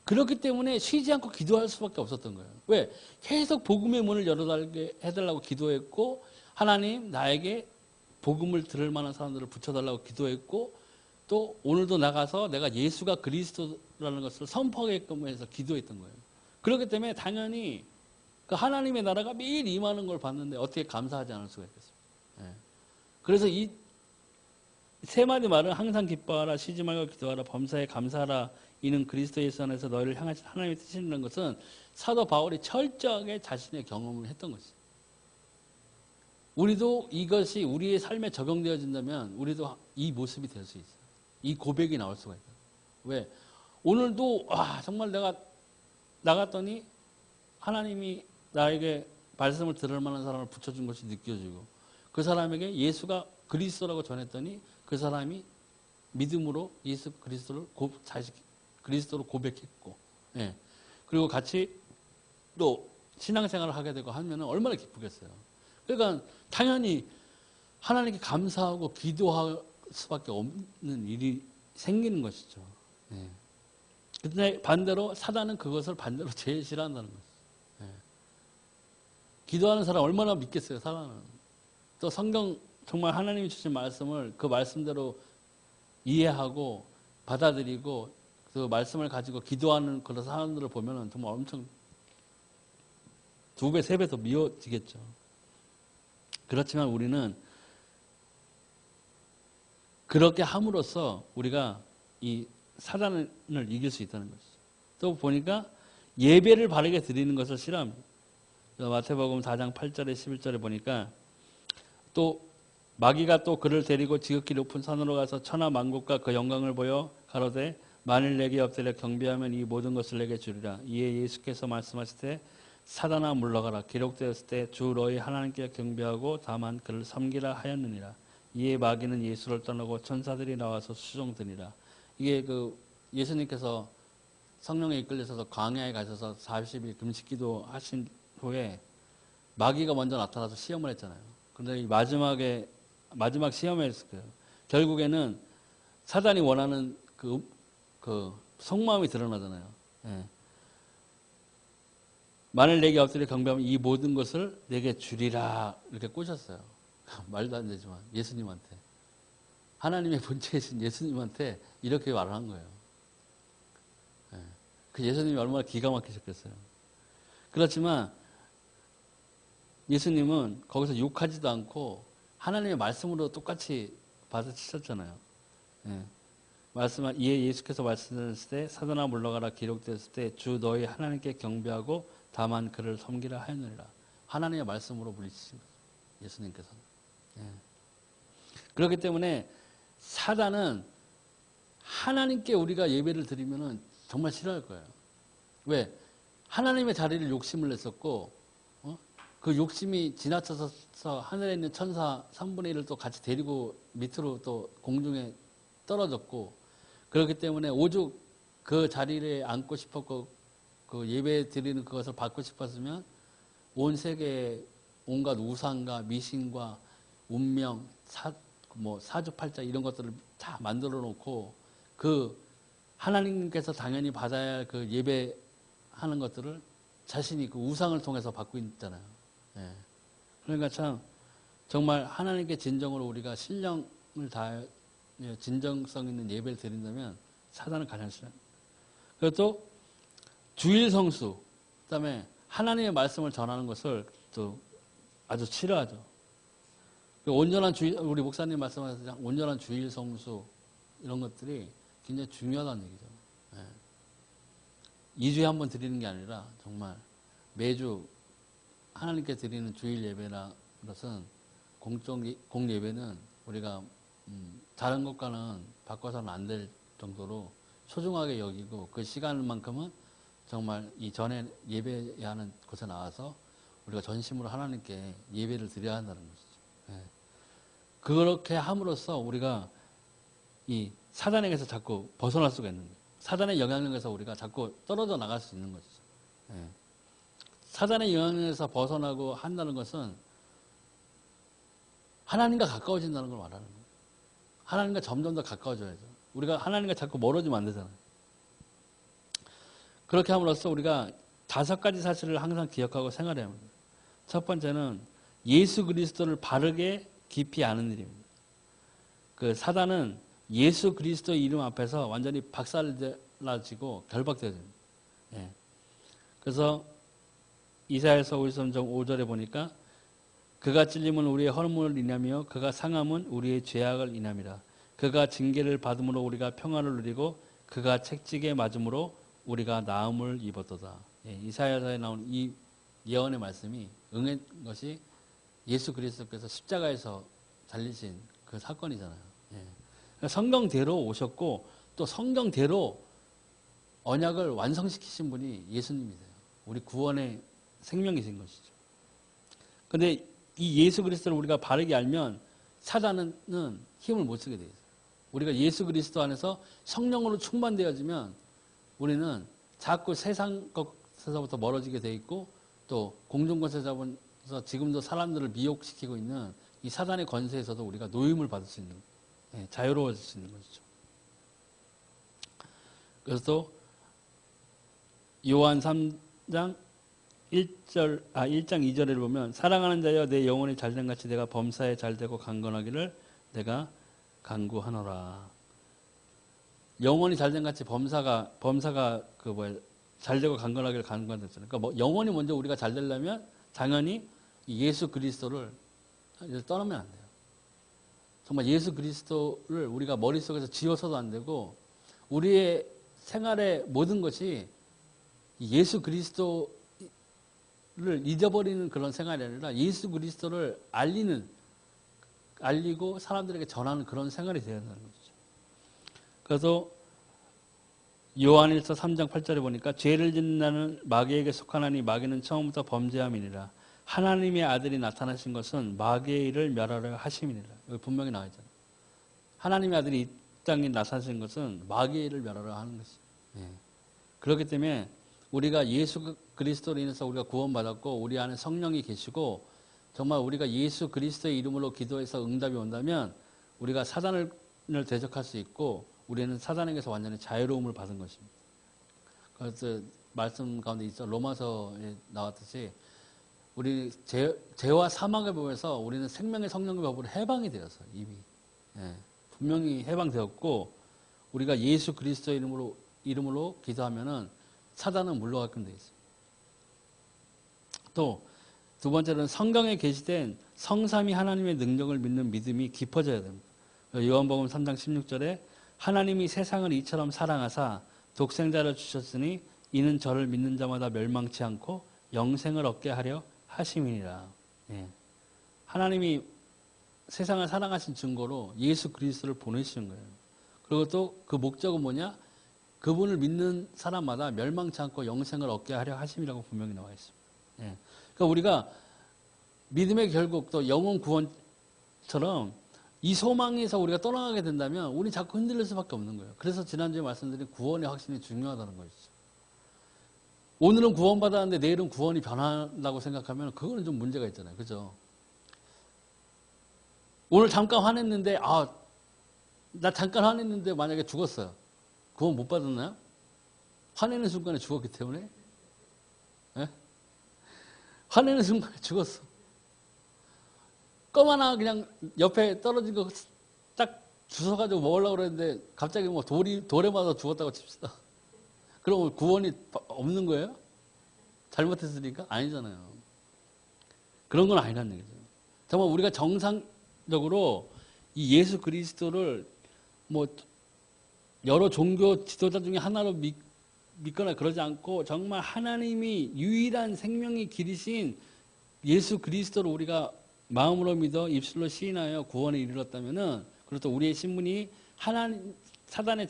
그렇기 때문에 쉬지 않고 기도할 수밖에 없었던 거예요. 왜? 계속 복음의 문을 열어달게 해달라고 기도했고 하나님 나에게 복음을 들을 만한 사람들을 붙여달라고 기도했고 또 오늘도 나가서 내가 예수가 그리스도라는 것을 선포하게끔 해서 기도했던 거예요. 그렇기 때문에 당연히 그 하나님의 나라가 매일 임하는 걸 봤는데 어떻게 감사하지 않을 수가 있겠습니까? 예. 그래서 이 세 마디 말은 항상 기뻐하라, 쉬지 말고 기도하라, 범사에 감사하라, 이는 그리스도 예수 안에서 너희를 향하신 하나님의 뜻이라는 것은 사도 바울이 철저하게 자신의 경험을 했던 것이죠. 우리도 이것이 우리의 삶에 적용되어진다면 우리도 이 모습이 될 수 있어요. 이 고백이 나올 수가 있어요. 왜? 오늘도 정말 내가 나갔더니 하나님이 나에게 말씀을 들을 만한 사람을 붙여준 것이 느껴지고 그 사람에게 예수가 그리스도라고 전했더니 그 사람이 믿음으로 예수 그리스도를 그리스도로 고백했고, 예. 그리고 같이 또 신앙생활을 하게 되고 하면 얼마나 기쁘겠어요. 그러니까 당연히 하나님께 감사하고 기도할 수밖에 없는 일이 생기는 것이죠. 예. 근데 반대로 사단은 그것을 반대로 제일 싫어한다는 거죠. 예. 기도하는 사람 얼마나 믿겠어요, 사단은. 또 성경 정말 하나님이 주신 말씀을 그 말씀대로 이해하고 받아들이고 그 말씀을 가지고 기도하는 그런 사람들을 보면 정말 엄청 2배, 3배 더 미워지겠죠. 그렇지만 우리는 그렇게 함으로써 우리가 이 사단을 이길 수 있다는 것이죠. 또 보니까 예배를 바르게 드리는 것을 싫어합니다. 마태복음 4장 8절에 11절에 보니까 또 마귀가 또 그를 데리고 지극히 높은 산으로 가서 천하 만국과 그 영광을 보여 가로되 만일 내게 엎드려 경배하면 이 모든 것을 내게 주리라. 이에 예수께서 말씀하실 때 사단아 물러가라. 기록되었을 때 주 너희 하나님께 경배하고 다만 그를 섬기라 하였느니라. 이에 마귀는 예수를 떠나고 천사들이 나와서 수종드니라. 이게 그 예수님께서 성령에 이끌려서 광야에 가셔서 40일 금식기도 하신 후에 마귀가 먼저 나타나서 시험을 했잖아요. 그런데 이 마지막 시험이었을 거예요. 결국에는 사단이 원하는 그 속마음이 드러나잖아요. 예. 만일 내게 엎드려 경배하면 이 모든 것을 내게 주리라 이렇게 꼬셨어요. 말도 안 되지만 예수님한테 하나님의 본체이신 예수님한테 이렇게 말을 한 거예요. 예. 그 예수님이 얼마나 기가 막히셨겠어요. 그렇지만 예수님은 거기서 욕하지도 않고 하나님의 말씀으로 똑같이 받아치셨잖아요. 예. 이에 예수께서 말씀하실 때 사단아 물러가라 기록되었을 때 주 너희 하나님께 경배하고 다만 그를 섬기라 하였느니라. 하나님의 말씀으로 물리치신 거죠. 예수님께서는. 예. 그렇기 때문에 사단은 하나님께 우리가 예배를 드리면 정말 싫어할 거예요. 왜? 하나님의 자리를 욕심을 냈었고 그 욕심이 지나쳐서 하늘에 있는 천사 3분의 1을 또 같이 데리고 밑으로 또 공중에 떨어졌고 그렇기 때문에 오죽 그 자리를 앉고 싶었고 그 예배 드리는 그것을 받고 싶었으면 온 세계에 온갖 우상과 미신과 운명, 사주팔자 이런 것들을 다 만들어 놓고 그 하나님께서 당연히 받아야 할 그 예배하는 것들을 자신이 그 우상을 통해서 받고 있잖아요. 예. 그러니까 참 정말 하나님께 진정으로 우리가 신령을 다해 진정성 있는 예배를 드린다면 사단은 가장 싫어요. 그리고 또 주일 성수, 그다음에 하나님의 말씀을 전하는 것을 또 아주 싫어하죠. 온전한 주일, 우리 목사님 말씀하신 온전한 주일 성수 이런 것들이 굉장히 중요하다는 얘기죠. 예. 2주에 한 번 드리는 게 아니라 정말 매주 하나님께 드리는 주일 예배나 것은 공 예배는 우리가 다른 것과는 바꿔서는 안 될 정도로 소중하게 여기고 그 시간만큼은 정말 이 전에 예배하는 곳에 나와서 우리가 전심으로 하나님께 예배를 드려야 한다는 것이죠. 예. 그렇게 함으로써 우리가 이 사단에게서 자꾸 벗어날 수가 있는 거예요. 사단의 영향력에서 우리가 자꾸 떨어져 나갈 수 있는 것이죠. 예. 사단의 영향력에서 벗어나고 한다는 것은 하나님과 가까워진다는 걸 말하는 거예요. 하나님과 점점 더 가까워져야죠. 우리가 하나님과 자꾸 멀어지면 안 되잖아요. 그렇게 함으로써 우리가 5가지 사실을 항상 기억하고 생활해야 합니다. 첫 번째는 예수 그리스도를 바르게 깊이 아는 일입니다. 그 사단은 예수 그리스도의 이름 앞에서 완전히 박살나지고 결박되어집니다. 예. 그래서 이사야서 53장 5절에 보니까 그가 찔림은 우리의 허물을 인하며 그가 상함은 우리의 죄악을 인함이라. 그가 징계를 받음으로 우리가 평안을 누리고 그가 책찍에 맞음으로 우리가 나음을 입었도다. 예, 이사야서에 나온 이 예언의 말씀이 응한 것이 예수 그리스도께서 십자가에서 달리신 그 사건이잖아요. 예. 성경대로 오셨고 또 성경대로 언약을 완성시키신 분이 예수님이세요. 우리 구원의 생명이신 것이죠. 근데 이 예수 그리스도를 우리가 바르게 알면 사단은 힘을 못 쓰게 되어 있어요. 우리가 예수 그리스도 안에서 성령으로 충만되어지면 우리는 자꾸 세상 것에서부터 멀어지게 돼 있고 또 공중권세 잡으면서 지금도 사람들을 미혹시키고 있는 이 사단의 권세에서도 우리가 노임을 받을 수 있는, 자유로워질 수 있는 것이죠. 그래서 또 요한 3장 1장 2절에 보면 사랑하는 자여 내 영혼이 잘된 같이 내가 범사에 잘되고 강건하기를 내가 간구하노라. 영혼이 잘된 같이 범사가 잘되고 강건하기를 간구한다잖아요. 그러니까 뭐 영혼이 먼저 우리가 잘 되려면 당연히 예수 그리스도를 떠나면 안 돼요. 정말 예수 그리스도를 우리가 머릿속에서 지워서도 안 되고 우리의 생활의 모든 것이 예수 그리스도를 잊어버리는 그런 생활이 아니라 예수 그리스도를 알리고 사람들에게 전하는 그런 생활이 되어야 하는 거죠. 그래서 요한일서 3장 8절에 보니까 죄를 짓는 자는 마귀에게 속하나니 마귀는 처음부터 범죄함이니라. 하나님의 아들이 나타나신 것은 마귀의 일을 멸하려 하심이니라. 여기 분명히 나와 있잖아요. 하나님의 아들이 이 땅에 나타나신 것은 마귀의 일을 멸하려 하는 것이에요. 그렇기 때문에 우리가 예수 그리스도로 인해서 우리가 구원받았고 우리 안에 성령이 계시고 정말 우리가 예수 그리스도의 이름으로 기도해서 응답이 온다면 우리가 사단을 대적할 수 있고 우리는 사단에게서 완전히 자유로움을 받은 것입니다. 그래서 말씀 가운데 있어 로마서에 나왔듯이 우리 죄와 사망의 법에서 우리는 생명의 성령의 법으로 해방이 되어서 이미 분명히 해방되었고 우리가 예수 그리스도의 이름으로 기도하면은 사단은 물러가게끔 되어 있습니다. 또 두 번째는 성경에 계시된 성삼위 하나님의 능력을 믿는 믿음이 깊어져야 됩니다. 요한복음 3장 16절에 하나님이 세상을 이처럼 사랑하사 독생자를 주셨으니 이는 저를 믿는 자마다 멸망치 않고 영생을 얻게 하려 하심이니라. 하나님이 세상을 사랑하신 증거로 예수 그리스도를 보내시는 거예요. 그리고 또 그 목적은 뭐냐? 그분을 믿는 사람마다 멸망치 않고 영생을 얻게 하려 하심이라고 분명히 나와 있습니다. 그러니까 우리가 믿음의 결국 또 영혼 구원처럼 이 소망에서 우리가 떠나가게 된다면 우리 자꾸 흔들릴 수밖에 없는 거예요. 그래서 지난주에 말씀드린 구원의 확신이 중요하다는 것이죠. 오늘은 구원받았는데 내일은 구원이 변한다고 생각하면 그거는 좀 문제가 있잖아요. 그죠? 오늘 잠깐 화냈는데 나 잠깐 화냈는데 만약에 죽었어요. 구원 못 받았나요? 화내는 순간에 죽었기 때문에? 화내는 순간에 죽었어. 껌 하나 그냥 옆에 떨어진 거 딱 주워가지고 먹으려고 그랬는데 갑자기 뭐 돌에 맞아 죽었다고 칩시다. 그럼 구원이 없는 거예요? 잘못했으니까? 아니잖아요. 그런 건 아니라는 얘기죠. 정말 우리가 정상적으로 이 예수 그리스도를 뭐 여러 종교 지도자 중에 하나로 믿거나 그러지 않고 정말 하나님이 유일한 생명의 길이신 예수 그리스도를 우리가 마음으로 믿어 입술로 시인하여 구원에 이르렀다면은 그리고 또 우리의 신분이 사단의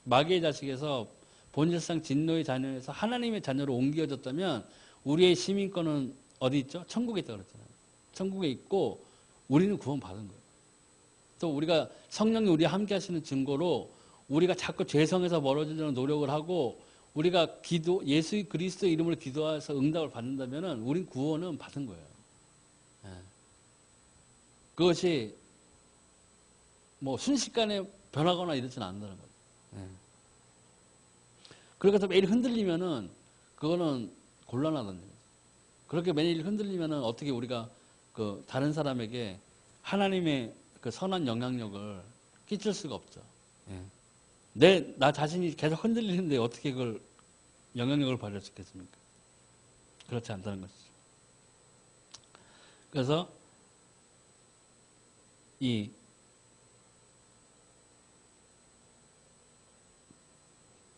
마귀의 자식에서 본질상 진노의 자녀에서 하나님의 자녀로 옮겨졌다면 우리의 시민권은 어디 있죠? 천국에 있다고 그랬잖아요. 천국에 있고 우리는 구원받은 거예요. 또 우리가 성령이 우리와 함께 하시는 증거로 우리가 자꾸 죄성에서 멀어지려는 노력을 하고 우리가 예수 그리스도 이름으로 기도해서 응답을 받는다면 우린 구원은 받은 거예요. 그것이 뭐 순식간에 변하거나 이러지는 않는다는 거죠. 그렇게 해서 매일 흔들리면은 그거는 곤란하다는 거죠. 그렇게 매일 흔들리면은 어떻게 우리가 그 다른 사람에게 하나님의 그 선한 영향력을 끼칠 수가 없죠. 나 자신이 계속 흔들리는데 어떻게 그걸 영향력을 발휘할 수 있겠습니까? 그렇지 않다는 것이죠. 그래서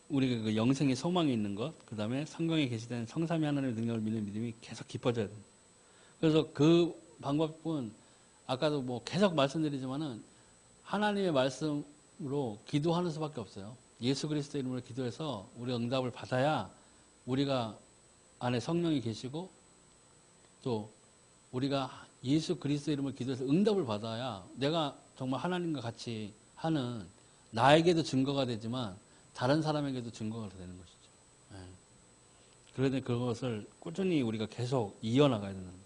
우리가 그 영생의 소망이 있는 것, 그 다음에 성경에 계시된 성삼위 하나님의 능력을 믿는 믿음이 계속 깊어져야 됩니다. 그래서 그 방법은 아까도 뭐 계속 말씀드리지만은 하나님의 말씀으로 기도하는 수밖에 없어요. 예수 그리스도 이름으로 기도해서 우리 응답을 받아야 우리가 안에 성령이 계시고 또 우리가 예수 그리스도 이름으로 기도해서 응답을 받아야 내가 정말 하나님과 같이 하는 나에게도 증거가 되지만 다른 사람에게도 증거가 되는 것이죠. 예. 그런데 그것을 꾸준히 우리가 계속 이어나가야 되는 거죠.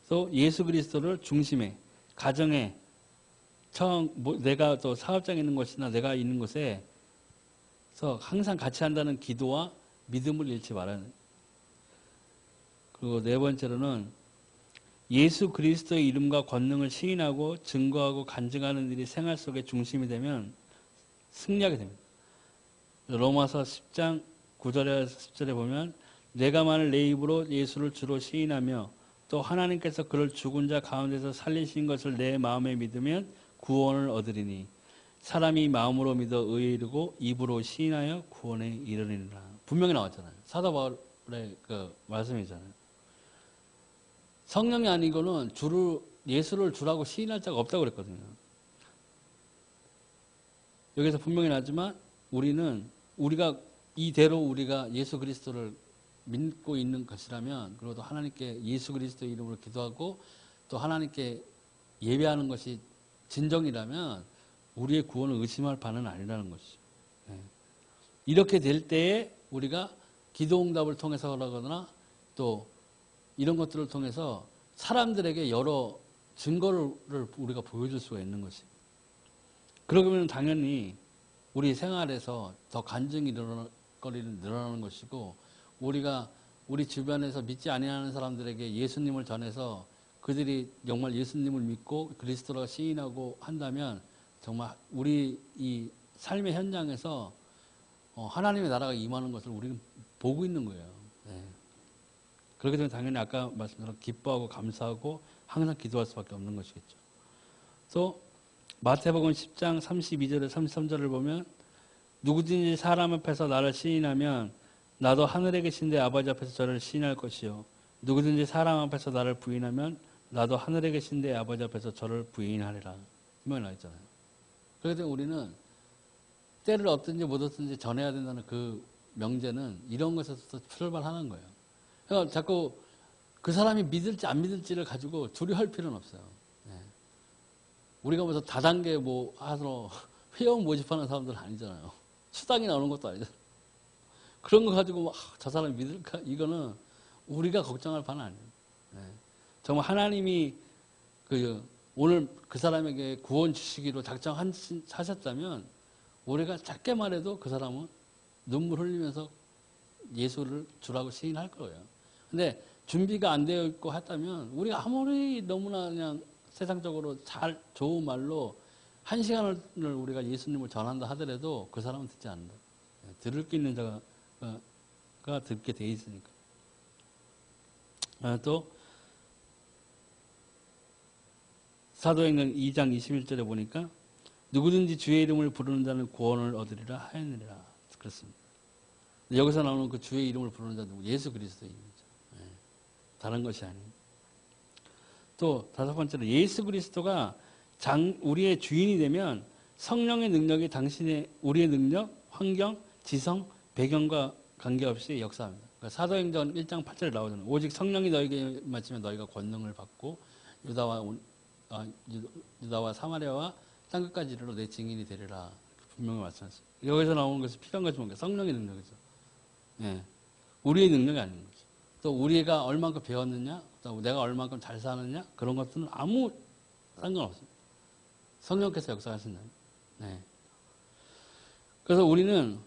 그래서 예수 그리스도를 중심에 가정에 내가 또 사업장에 있는 곳이나 내가 있는 곳에서 항상 같이 한다는 기도와 믿음을 잃지 말아야 돼요. 그리고 네 번째로는 예수 그리스도의 이름과 권능을 시인하고 증거하고 간증하는 일이 생활 속의 중심이 되면 승리하게 됩니다. 로마서 10장 9절에서 10절에 보면 내가 만일 내 입으로 예수를 주로 시인하며 또 하나님께서 그를 죽은 자 가운데서 살리신 것을 내 마음에 믿으면 구원을 얻으리니 사람이 마음으로 믿어 의에 이르고 입으로 시인하여 구원에 이르리라. 분명히 나왔잖아요. 사도 바울의 그 말씀이잖아요. 성령이 아니고는 예수를 주라고 시인할 자가 없다고 그랬거든요. 여기서 분명히 나지만 우리가 이대로 우리가 예수 그리스도를 믿고 있는 것이라면 그리고 또 하나님께 예수 그리스도 이름으로 기도하고 또 하나님께 예배하는 것이 진정이라면 우리의 구원을 의심할 바는 아니라는 것이죠. 이렇게 될 때에 우리가 기도응답을 통해서라거나 또 이런 것들을 통해서 사람들에게 여러 증거를 우리가 보여줄 수가 있는 것입니다. 그러면 당연히 우리 생활에서 더 간증이 늘어나는 것이고 우리가 우리 주변에서 믿지 아니하는 사람들에게 예수님을 전해서 그들이 정말 예수님을 믿고 그리스도라 시인하고 한다면 정말 우리 이 삶의 현장에서 하나님의 나라가 임하는 것을 우리는 보고 있는 거예요. 네. 그렇게 되면 당연히 아까 말씀드린 기뻐하고 감사하고 항상 기도할 수밖에 없는 것이겠죠. 또 마태복음 10장 32절에 33절을 보면 누구든지 사람 앞에서 나를 시인하면 나도 하늘에 계신 내 아버지 앞에서 저를 시인할 것이요 누구든지 사람 앞에서 나를 부인하면 나도 하늘에 계신 내 아버지 앞에서 저를 부인하리라. 분명히 나와 있잖아요. 그렇기 때문에 우리는 때를 얻든지 못 얻든지 전해야 된다는 그 명제는 이런 것에서 출발하는 거예요. 그러니까 자꾸 그 사람이 믿을지 안 믿을지를 가지고 두려워할 필요는 없어요. 네. 우리가 무슨 다단계 하러 회원 모집하는 사람들은 아니잖아요. 수당이 나오는 것도 아니잖아요. 그런 거 가지고 저 사람이 믿을까? 이거는 우리가 걱정할 바는 아니에요. 네. 정말 하나님이 오늘 그 사람에게 구원 주시기로 작정하셨다면 우리가 작게 말해도 그 사람은 눈물 흘리면서 예수를 주라고 시인할 거예요. 근데 준비가 안 되어 있고 했다면 우리가 아무리 너무나 그냥 세상적으로 좋은 말로 1시간을 우리가 예수님을 전한다 하더라도 그 사람은 듣지 않는다. 들을 게 있는 자가 듣게 돼 있으니까. 또 사도행전 2장 21절에 보니까 누구든지 주의 이름을 부르는 자는 구원을 얻으리라 하였느니라. 그렇습니다. 여기서 나오는 그 주의 이름을 부르는 자는 예수 그리스도의 이름이죠. 네. 다른 것이 아니에요. 또 다섯 번째로 예수 그리스도가 우리의 주인이 되면 성령의 능력이 우리의 능력, 환경, 지성, 배경과 관계없이 역사합니다. 그러니까 사도행전 1장 8절에 나오잖아요. 오직 성령이 너에게 임하시면 너희가 권능을 받고 유다와 사마리아와 땅끝까지 이르러 내 증인이 되리라. 분명히 말씀하셨습니다. 여기서 나오는 것이 필요한 것이 뭔가 성령의 능력이죠. 예. 우리의 능력이 아닌 거죠. 또 우리가 얼만큼 배웠느냐, 또 내가 얼만큼 잘 사느냐 그런 것들은 아무 상관없습니다. 성령께서 역사하신다면. 네. 그래서 우리는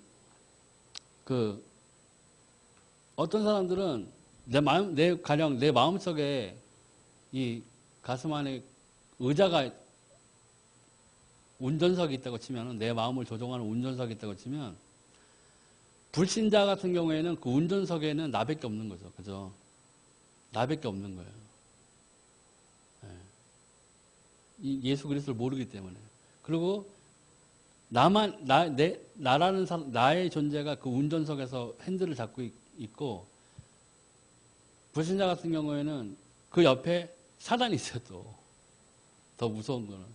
어떤 사람들은 내 마음속에 이 가슴 안에 의자가 운전석이 있다고 치면 내 마음을 조종하는 운전석이 있다고 치면 불신자 같은 경우에는 그 운전석에는 나밖에 없는 거죠. 그죠? 나밖에 없는 거예요. 이 예수 그리스도를 모르기 때문에. 그리고 나라는 사람, 나의 존재가 그 운전석에서 핸들을 잡고 있고 불신자 같은 경우에는 그 옆에 사단이 있어요. 또 더 무서운 거는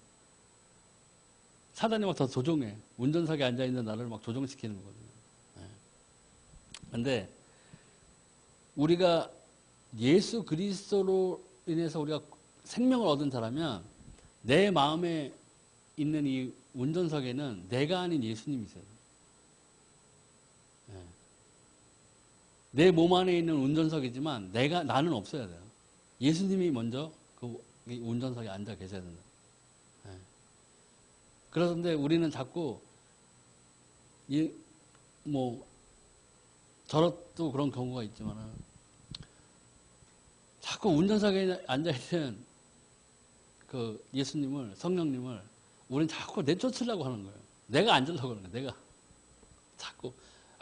사단이 막 더 조종해. 운전석에 앉아있는 나를 막 조종시키는 거거든요. 그런데 우리가 예수 그리스도로 인해서 우리가 생명을 얻은 자라면 내 마음에 있는 이 운전석에는 내가 아닌 예수님이 있어요. 내 몸 안에 있는 운전석이지만 나는 없어야 돼요. 예수님이 먼저 그 운전석에 앉아 계셔야 된다. 그런데 우리는 자꾸 저도 그런 경우가 있지만 자꾸 운전석에 앉아있는 그 예수님을, 성령님을 우리는 자꾸 내쫓으려고 하는 거예요. 내가 앉으려고 하는 거예요. 내가 자꾸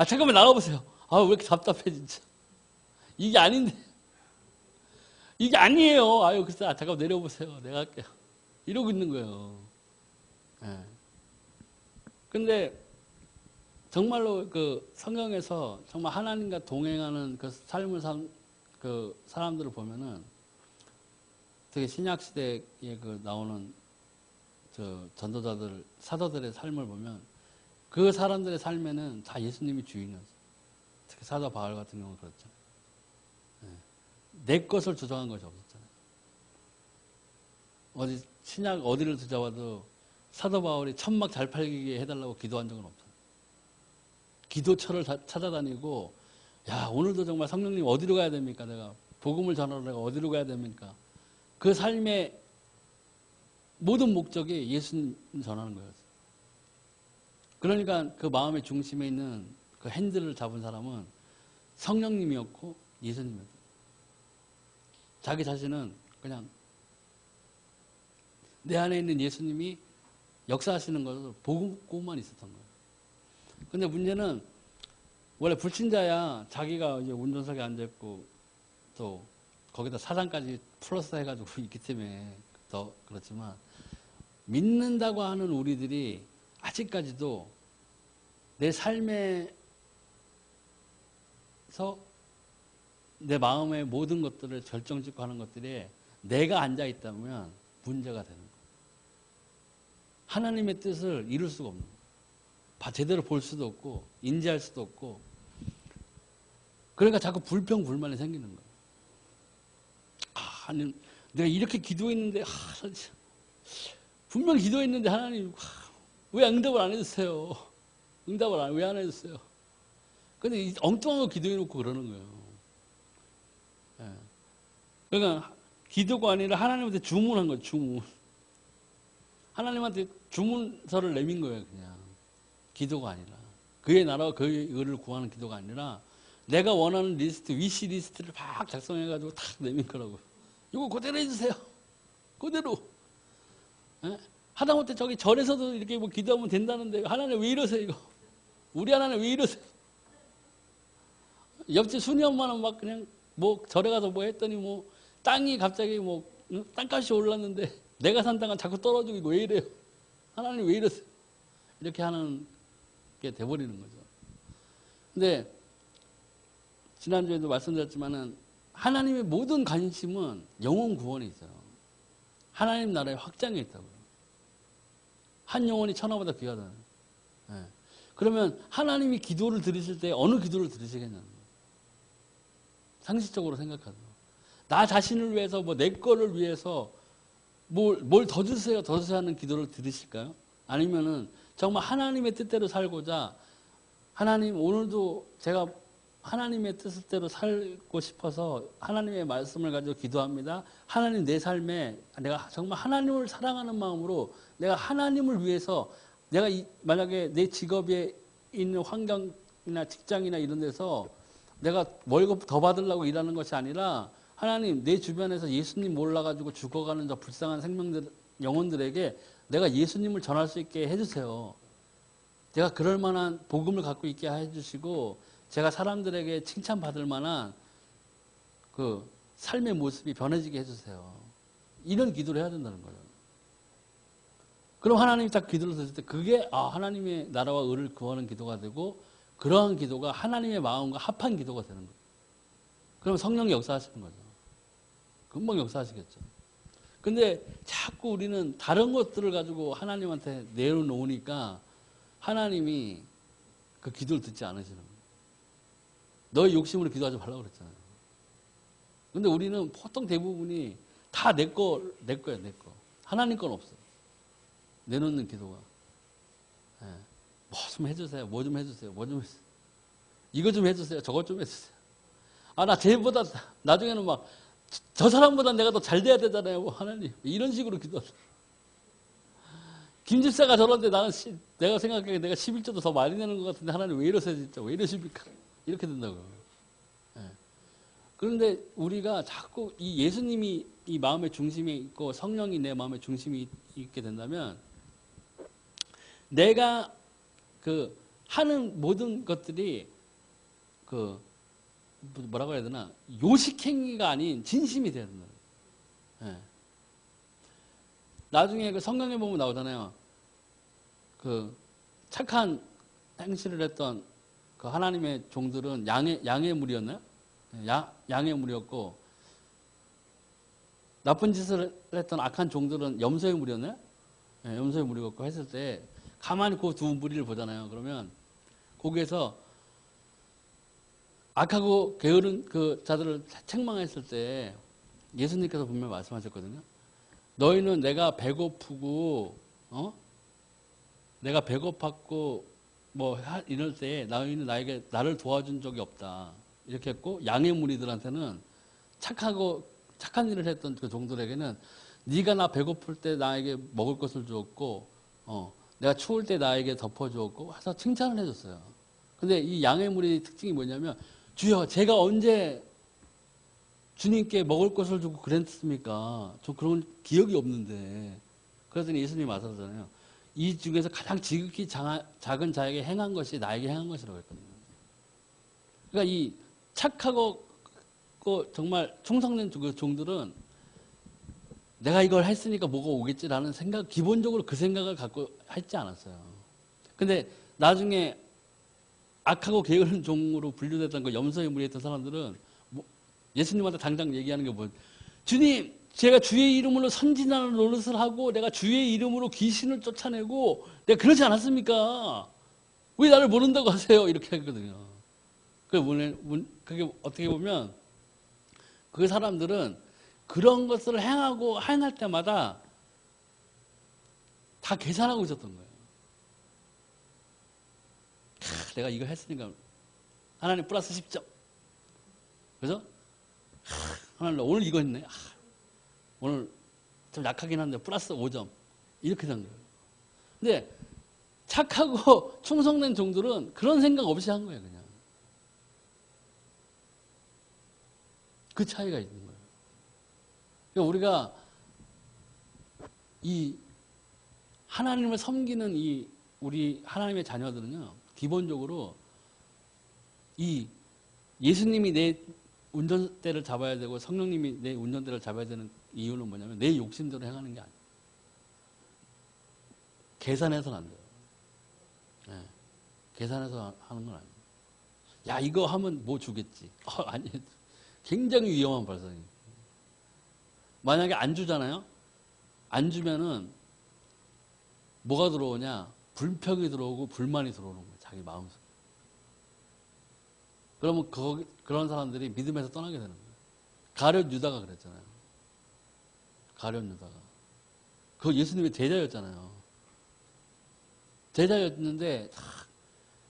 잠깐만 나가보세요. 왜 이렇게 답답해 진짜. 이게 아닌데. 이게 아니에요. 글쎄 잠깐 내려보세요. 내가 할게요. 이러고 있는 거예요. 근데 정말로 그 성경에서 정말 하나님과 동행하는 그 삶을 산 그 사람들을 보면은 되게 신약 시대에 그 나오는 저 전도자들, 사도들의 삶을 보면 그 사람들의 삶에는 다 예수님이 주인이었어요. 특히 사도 바울 같은 경우는 그렇죠. 내 것을 주장한 것이 없었잖아요. 어디 신약 어디를 뒤져봐도 사도 바울이 천막 잘 팔리게 해달라고 기도한 적은 없잖아요. 기도처를 찾아다니고 오늘도 정말 성령님 어디로 가야 됩니까? 내가 복음을 전하러 내가 어디로 가야 됩니까? 그 삶의 모든 목적이 예수님 전하는 거였어요. 그러니까 그 마음의 중심에 있는 그 핸들을 잡은 사람은 성령님이었고 예수님이었어요. 자기 자신은 그냥 내 안에 있는 예수님이 역사하시는 것을 보고만 있었던 거예요. 근데 문제는 원래 불신자야 자기가 이제 운전석에 앉아있고 또 거기다 사장까지 플러스 해가지고 있기 때문에 더 그렇지만 믿는다고 하는 우리들이 아직까지도 내 삶에서 내 마음의 모든 것들을 결정짓고 하는 것들이 내가 앉아있다면 문제가 되는 거예요. 하나님의 뜻을 이룰 수가 없는 거예요. 제대로 볼 수도 없고 인지할 수도 없고 그러니까 자꾸 불평불만이 생기는 거예요. 하나님, 내가 이렇게 기도했는데 분명히 기도했는데 하나님 왜 응답을 안 해주세요? 응답을 왜 안 해주세요? 근데 엉뚱한 거 기도해놓고 그러는 거예요. 그러니까 기도가 아니라 하나님한테 주문한 거예요. 주문. 하나님한테 주문서를 내민 거예요. 그냥 기도가 아니라 그의 나라와 그의 의를 구하는 기도가 아니라 내가 원하는 리스트, 위시 리스트를 막 작성해가지고 탁 내민 거라고. 이거 그대로 해주세요. 그대로. 하다못해 저기 절에서도 이렇게 뭐 기도하면 된다는데 하나님 왜 이러세요 이거? 우리 하나님 왜 이러세요? 옆집 순이 엄마는 막 그냥 뭐 절에 가서 뭐 했더니 뭐 땅이 갑자기 뭐 땅값이 올랐는데 내가 산 땅은 자꾸 떨어지고 이거 왜 이래요? 하나님 왜 이러세요? 이렇게 하는 게 돼버리는 거죠. 근데 지난주에도 말씀드렸지만은 하나님의 모든 관심은 영혼 구원에 있어요. 하나님 나라의 확장에 있다고요. 한 영혼이 천하보다 귀하다는. 그러면 하나님이 기도를 들으실 때 어느 기도를 들으시겠냐는 거예요. 상식적으로 생각하죠. 나 자신을 위해서 뭐 내 거를 위해서 뭘 더 주세요 더 주세요 하는 기도를 들으실까요? 아니면은 정말 하나님의 뜻대로 살고자 하나님 오늘도 제가 하나님의 뜻대로 살고 싶어서 하나님의 말씀을 가지고 기도합니다. 하나님 내 삶에 내가 정말 하나님을 사랑하는 마음으로 내가 하나님을 위해서 내가 만약에 내 직업에 있는 환경이나 직장이나 이런 데서 내가 월급 더 받으려고 일하는 것이 아니라 하나님 내 주변에서 예수님 몰라가지고 죽어가는 저 불쌍한 생명들 영혼들에게 내가 예수님을 전할 수 있게 해주세요. 제가 그럴 만한 복음을 갖고 있게 해주시고 제가 사람들에게 칭찬받을 만한 그 삶의 모습이 변해지게 해주세요. 이런 기도를 해야 된다는 거예요. 그럼 하나님이 딱 기도를 드릴 때 그게 하나님의 나라와 의를 구하는 기도가 되고 그러한 기도가 하나님의 마음과 합한 기도가 되는 거예요. 그럼 성령이 역사하시는 거죠. 금방 역사하시겠죠. 근데 자꾸 우리는 다른 것들을 가지고 하나님한테 내려놓으니까 하나님이 그 기도를 듣지 않으시는 거예요. 너의 욕심으로 기도하지 말라고 그랬잖아요. 근데 우리는 보통 대부분이 다 내 거예요, 내 거. 하나님 건 없어. 내놓는 기도가. 예. 뭐 좀 해주세요, 뭐 좀 해주세요, 뭐 좀 해주세요. 이거 좀 해주세요, 저것 좀 해주세요. 아, 나 쟤보다, 나중에는 막, 저 사람보다 내가 더 잘 돼야 되잖아요, 뭐 하나님. 이런 식으로 기도하죠. 김 집사가 저런데 나는 내가 생각하기에 내가 11조도 더 많이 내는 것 같은데 하나님 왜 이러세요, 진짜. 왜 이러십니까? 이렇게 된다고. 예. 그런데 우리가 자꾸 이 예수님이 이 마음의 중심에 있고 성령이 내 마음의 중심에 있게 된다면 내가 그 하는 모든 것들이 그 뭐라고 해야 되나 요식행위가 아닌 진심이 돼야 된다. 예. 나중에 그 성경에 보면 나오잖아요. 그 착한 행실을 했던 그 하나님의 종들은 양의 무리였나요? 양의 무리였고 나쁜 짓을 했던 악한 종들은 염소의 무리였나요? 예, 염소의 무리였고 했을 때 가만히 그 두 무리를 보잖아요. 그러면 거기에서 악하고 게으른 그 자들을 책망했을 때 예수님께서 분명히 말씀하셨거든요. 너희는 내가 배고프고 내가 배고팠고 뭐 이럴 때 너희는 나를 도와준 적이 없다. 이렇게 했고 양의 무리들한테는 착한 일을 했던 그 종들에게는 네가 나 배고플 때 나에게 먹을 것을 주었고 내가 추울 때 나에게 덮어주었고 해서 칭찬을 해줬어요. 근데 이 양의 무리 특징이 뭐냐면 주여 제가 언제 주님께 먹을 것을 주고 그랬습니까? 저 그런 기억이 없는데. 그랬더니 예수님이 말씀하셨잖아요. 이 중에서 가장 지극히 작은 자에게 행한 것이 나에게 행한 것이라고 했거든요. 그러니까 이 착하고 정말 충성된 종들은 내가 이걸 했으니까 뭐가 오겠지라는 생각, 기본적으로 그 생각을 갖고 했지 않았어요. 근데 나중에 악하고 게으른 종으로 분류됐던 그 염소의 무리에 있던 사람들은 예수님한테 당장 얘기하는 게 뭐예요? 주님, 제가 주의 이름으로 선지자를 노릇을 하고 내가 주의 이름으로 귀신을 쫓아내고 내가 그러지 않았습니까? 왜 나를 모른다고 하세요? 이렇게 하거든요. 그게 어떻게 보면 그 사람들은 그런 것을 행할 때마다 다 계산하고 있었던 거예요. 내가 이거 했으니까 하나님 플러스 10점. 그죠? 하나님 오늘 이거 했네. 오늘 좀 약하긴 한데 플러스 5점. 이렇게 된 거예요. 근데 착하고 충성된 종들은 그런 생각 없이 한 거예요. 그냥. 그 차이가 있는 거예요. 그러니까 우리가 이 하나님을 섬기는 우리 하나님의 자녀들은요. 기본적으로 이 예수님이 내 운전대를 잡아야 되고 성령님이 내 운전대를 잡아야 되는 이유는 뭐냐면 내 욕심대로 행하는 게 아니에요. 계산해서는 안 돼요. 네. 계산해서 하는 건 아니에요. 야 이거 하면 뭐 주겠지. 아니 굉장히 위험한 발상이에요. 만약에 안 주잖아요. 안 주면은 뭐가 들어오냐. 불평이 들어오고 불만이 들어오는 거예요. 자기 마음속에. 그러면 그런 사람들이 믿음에서 떠나게 되는 거예요. 가룟 유다가 그랬잖아요. 가룟 유다가. 그거 예수님의 제자였잖아요. 제자였는데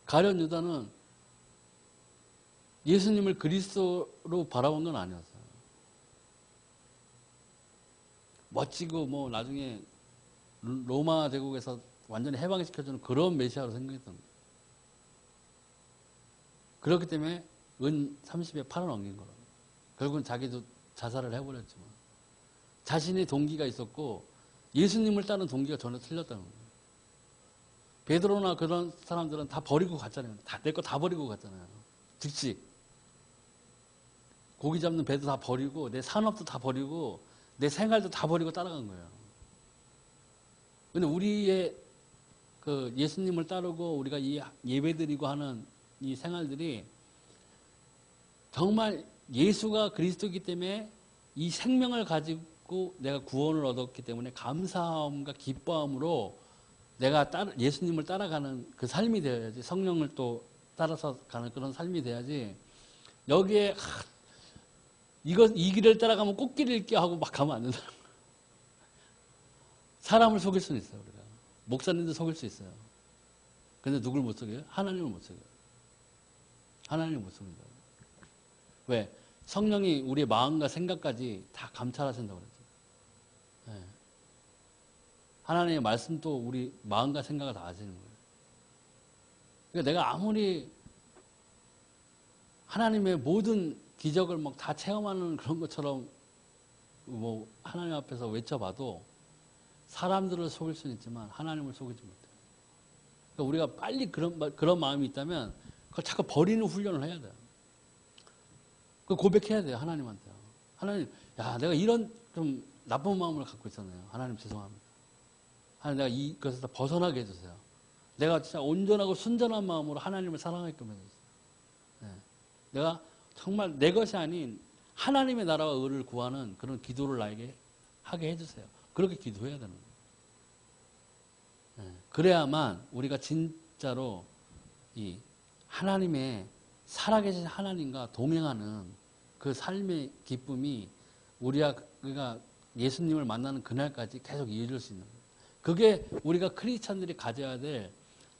가룟 유다는 예수님을 그리스도로 바라본 건 아니었어요. 멋지고 뭐 나중에 로마 제국에서 완전히 해방시켜주는 그런 메시아로 생각했던 거예요. 그렇기 때문에 은 30에 팔아넘긴 거라고. 결국은 자기도 자살을 해버렸지만 자신의 동기가 있었고 예수님을 따르는 동기가 전혀 틀렸다는 거예요. 베드로나 그런 사람들은 다 버리고 갔잖아요. 내 거 다 버리고 갔잖아요. 즉시 고기 잡는 배도 다 버리고 내 산업도 다 버리고 내 생활도 다 버리고 따라간 거예요. 근데 우리의 그 예수님을 따르고 우리가 이 예배드리고 하는 이 생활들이 정말 예수가 그리스도이기 때문에 이 생명을 가지고 믿고 내가 구원을 얻었기 때문에 감사함과 기뻐함으로 내가 예수님을 따라가는 그 삶이 되어야지, 성령을 또 따라서 가는 그런 삶이 돼야지, 여기에 이 길을 따라가면 꽃길을 잃게 하고 막 가면 안 된다. 사람을 속일 수는 있어요. 우리가 목사님도 속일 수 있어요. 근데 누굴 못 속여요? 하나님을 못 속여요. 하나님을 못 속인다. 왜? 성령이 우리의 마음과 생각까지 다 감찰하신다고 그랬죠. 네. 하나님의 말씀도 우리 마음과 생각을 다 아시는 거예요. 그러니까 내가 아무리 하나님의 모든 기적을 막 다 체험하는 그런 것처럼 뭐 하나님 앞에서 외쳐봐도 사람들을 속일 수는 있지만 하나님을 속이지 못해요. 그러니까 우리가 빨리 그런 마음이 있다면 그걸 자꾸 버리는 훈련을 해야 돼요. 그 고백해야 돼요. 하나님한테요. 하나님, 야, 내가 이런 좀 나쁜 마음을 갖고 있었네요. 하나님 죄송합니다. 하나님, 내가 이것에서 벗어나게 해주세요. 내가 진짜 온전하고 순전한 마음으로 하나님을 사랑하게끔 해주세요. 네. 내가 정말 내 것이 아닌 하나님의 나라와 의를 구하는 그런 기도를 나에게 하게 해주세요. 그렇게 기도해야 되는 거예요. 네. 그래야만 우리가 진짜로 이 하나님의 살아계신 하나님과 동행하는 그 삶의 기쁨이 우리가 예수님을 만나는 그날까지 계속 이어질 수 있는 거예요. 그게 우리가 크리스찬들이 가져야 될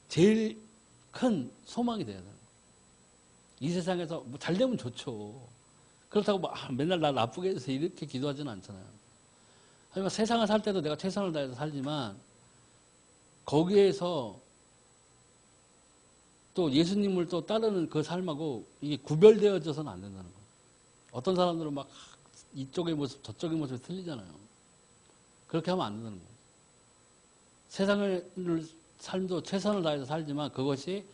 제일 큰 소망이 돼야 돼요. 이 세상에서 뭐 잘 되면 좋죠. 그렇다고 뭐 맨날 나 나쁘게 해서 이렇게 기도하지는 않잖아요. 하지만 세상을 살 때도 내가 최선을 다해서 살지만 거기에서 또 예수님을 또 따르는 그 삶하고 이게 구별되어져서는 안 된다는 거예요. 어떤 사람들은 막 이쪽의 모습 저쪽의 모습이 틀리잖아요. 그렇게 하면 안 된다는 거예요. 세상을 삶도 최선을 다해서 살지만 그것이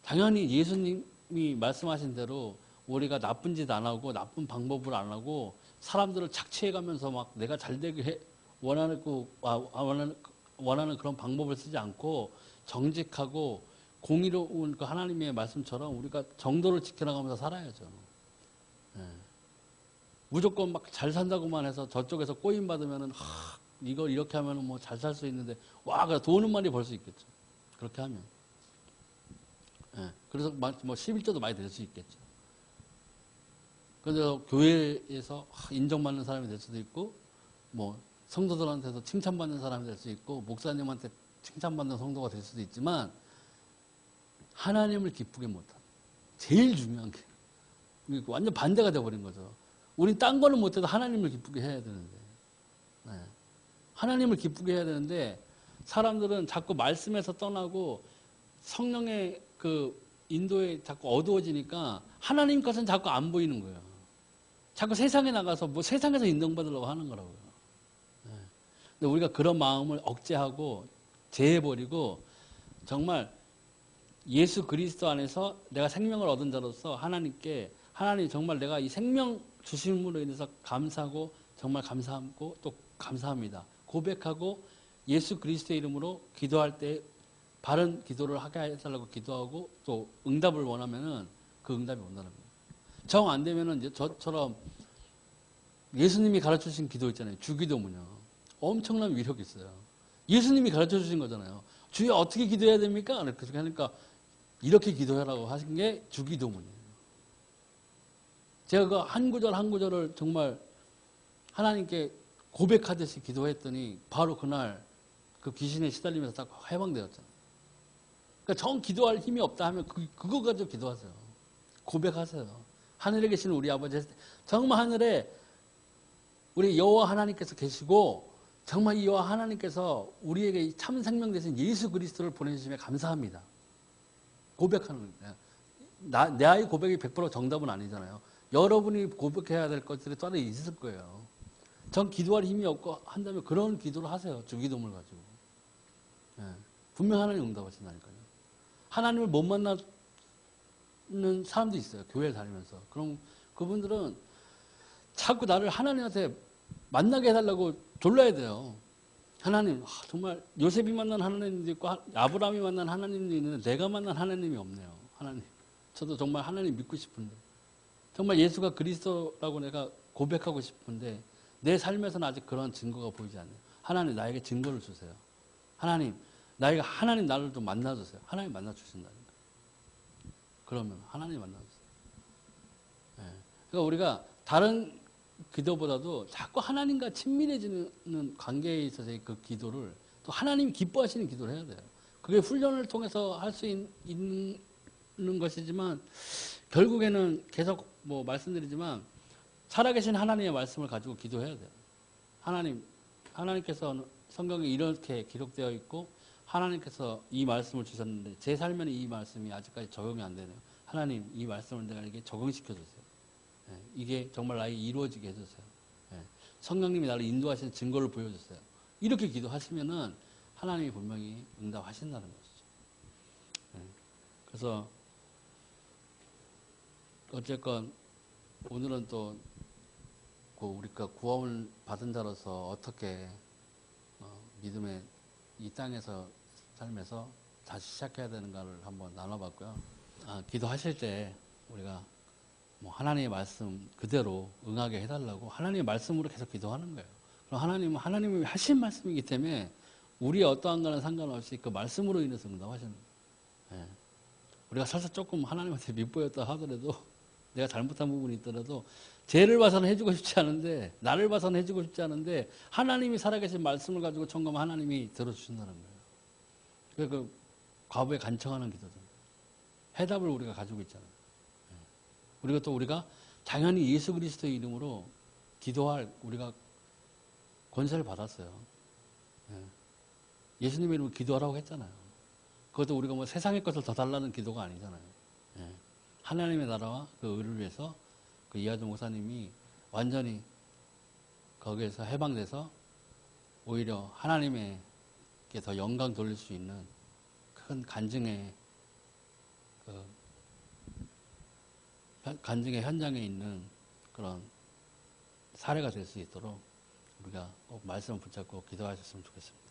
당연히 예수님이 말씀하신 대로 우리가 나쁜 짓 안 하고 나쁜 방법을 안 하고 사람들을 착취해가면서 막 내가 잘 되게 원하는 그런 방법을 쓰지 않고 정직하고 공의로운 그 하나님의 말씀처럼 우리가 정도를 지켜나가면서 살아야죠. 네. 무조건 막 잘 산다고만 해서 저쪽에서 꼬임 받으면은 이걸 이렇게 하면은 뭐 잘 살 수 있는데 와, 돈은 많이 벌 수 있겠죠. 그렇게 하면. 네. 그래서 뭐 11조도 많이 될 수 있겠죠. 그래서 교회에서 인정받는 사람이 될 수도 있고, 뭐 성도들한테서 칭찬받는 사람이 될 수 있고, 목사님한테 칭찬받는 성도가 될 수도 있지만 하나님을 기쁘게 못하는 제일 중요한 게 완전 반대가 돼버린 거죠. 우린 딴 거는 못해도 하나님을 기쁘게 해야 되는데, 네. 하나님을 기쁘게 해야 되는데 사람들은 자꾸 말씀에서 떠나고 성령의 그 인도에 자꾸 어두워지니까 하나님 것은 자꾸 안 보이는 거예요. 자꾸 세상에 나가서 뭐 세상에서 인정받으려고 하는 거라고요. 네. 근데 우리가 그런 마음을 억제하고 제해버리고 정말 예수 그리스도 안에서 내가 생명을 얻은 자로서 하나님께 하나님 정말 내가 이 생명 주심으로 인해서 감사하고 정말 감사하고 또 감사합니다. 고백하고 예수 그리스도의 이름으로 기도할 때 바른 기도를 하게 해달라고 기도하고 또 응답을 원하면은 그 응답이 온다는 거예요. 정 안 되면은 이제 저처럼 예수님이 가르쳐 주신 기도 있잖아요. 주기도문요. 엄청난 위력이 있어요. 예수님이 가르쳐 주신 거잖아요. 주여 어떻게 기도해야 됩니까? 그렇게 하니까 이렇게 기도하라고 하신 게 주기도문이에요. 제가 그 한 구절 한 구절을 정말 하나님께 고백하듯이 기도했더니 바로 그날 그 귀신에 시달리면서 딱 해방되었잖아요. 그러니까 정 기도할 힘이 없다 하면 그거 가지고 기도하세요. 고백하세요. 하늘에 계시는 우리 아버지, 정말 하늘에 우리 여호와 하나님께서 계시고 정말 이 여호와 하나님께서 우리에게 참 생명 되신 예수 그리스도를 보내주심에 감사합니다. 고백하는 거예요. 내 아이 고백이 100% 정답은 아니잖아요. 여러분이 고백해야 될 것들이 따로 있을 거예요. 전 기도할 힘이 없고 한다면 그런 기도를 하세요. 주기도문을 가지고. 네. 분명 하나님 응답하신다니까요. 하나님을 못 만나는 사람도 있어요. 교회를 다니면서. 그럼 그분들은 자꾸 나를 하나님한테 만나게 해달라고 졸라야 돼요. 하나님, 정말 요셉이 만난 하나님도 있고 아브라함이 만난 하나님도 있는데 내가 만난 하나님이 없네요. 하나님, 저도 정말 하나님 믿고 싶은데 정말 예수가 그리스도라고 내가 고백하고 싶은데 내 삶에서는 아직 그런 증거가 보이지 않아요. 하나님 나에게 증거를 주세요. 하나님 나를 좀 만나주세요. 하나님 만나주신다니까. 그러면 하나님 만나주세요. 예. 그러니까 우리가 다른 기도보다도 자꾸 하나님과 친밀해지는 관계에 있어서의 그 기도를 또 하나님이 기뻐하시는 기도를 해야 돼요. 그게 훈련을 통해서 할 수 있는 것이지만 결국에는 계속 뭐 말씀드리지만 살아계신 하나님의 말씀을 가지고 기도해야 돼요. 하나님께서 성경에 이렇게 기록되어 있고 하나님께서 이 말씀을 주셨는데 제 삶에는 이 말씀이 아직까지 적용이 안 되네요. 하나님 이 말씀을 내가 이게 적용시켜 주세요. 예, 이게 정말 나에게 이루어지게 해주세요. 예, 성령님이 나를 인도하시는 증거를 보여주세요. 이렇게 기도하시면은 하나님이 분명히 응답하신다는 것이죠. 예, 그래서 어쨌건 오늘은 또 우리가 구원을 받은 자로서 어떻게 믿음의 이 땅에서 삶에서 다시 시작해야 되는가를 한번 나눠봤고요. 기도하실 때 우리가 뭐 하나님의 말씀 그대로 응하게 해달라고 하나님의 말씀으로 계속 기도하는 거예요. 그럼 하나님이 하신 말씀이기 때문에 우리의 어떠한 거는 상관없이 그 말씀으로 인해서 응답하시는 거예요. 예. 우리가 살짝 조금 하나님한테 밉보였다 하더라도 내가 잘못한 부분이 있더라도 죄를 봐서는 해주고 싶지 않은데 나를 봐서는 해주고 싶지 않은데 하나님이 살아계신 말씀을 가지고 청구하면 하나님이 들어주신다는 거예요. 그 과부에 간청하는 기도죠. 해답을 우리가 가지고 있잖아요. 우리가 당연히 예수 그리스도의 이름으로 기도할 우리가 권세를 받았어요. 예수님의 이름으로 기도하라고 했잖아요. 그것도 우리가 뭐 세상의 것을 더 달라는 기도가 아니잖아요. 하나님의 나라와 그 의를 위해서 그 이하주 목사님이 완전히 거기에서 해방돼서 오히려 하나님에게 더 영광 돌릴 수 있는 큰 간증의 현장에 있는 그런 사례가 될 수 있도록 우리가 꼭 말씀을 붙잡고 기도하셨으면 좋겠습니다.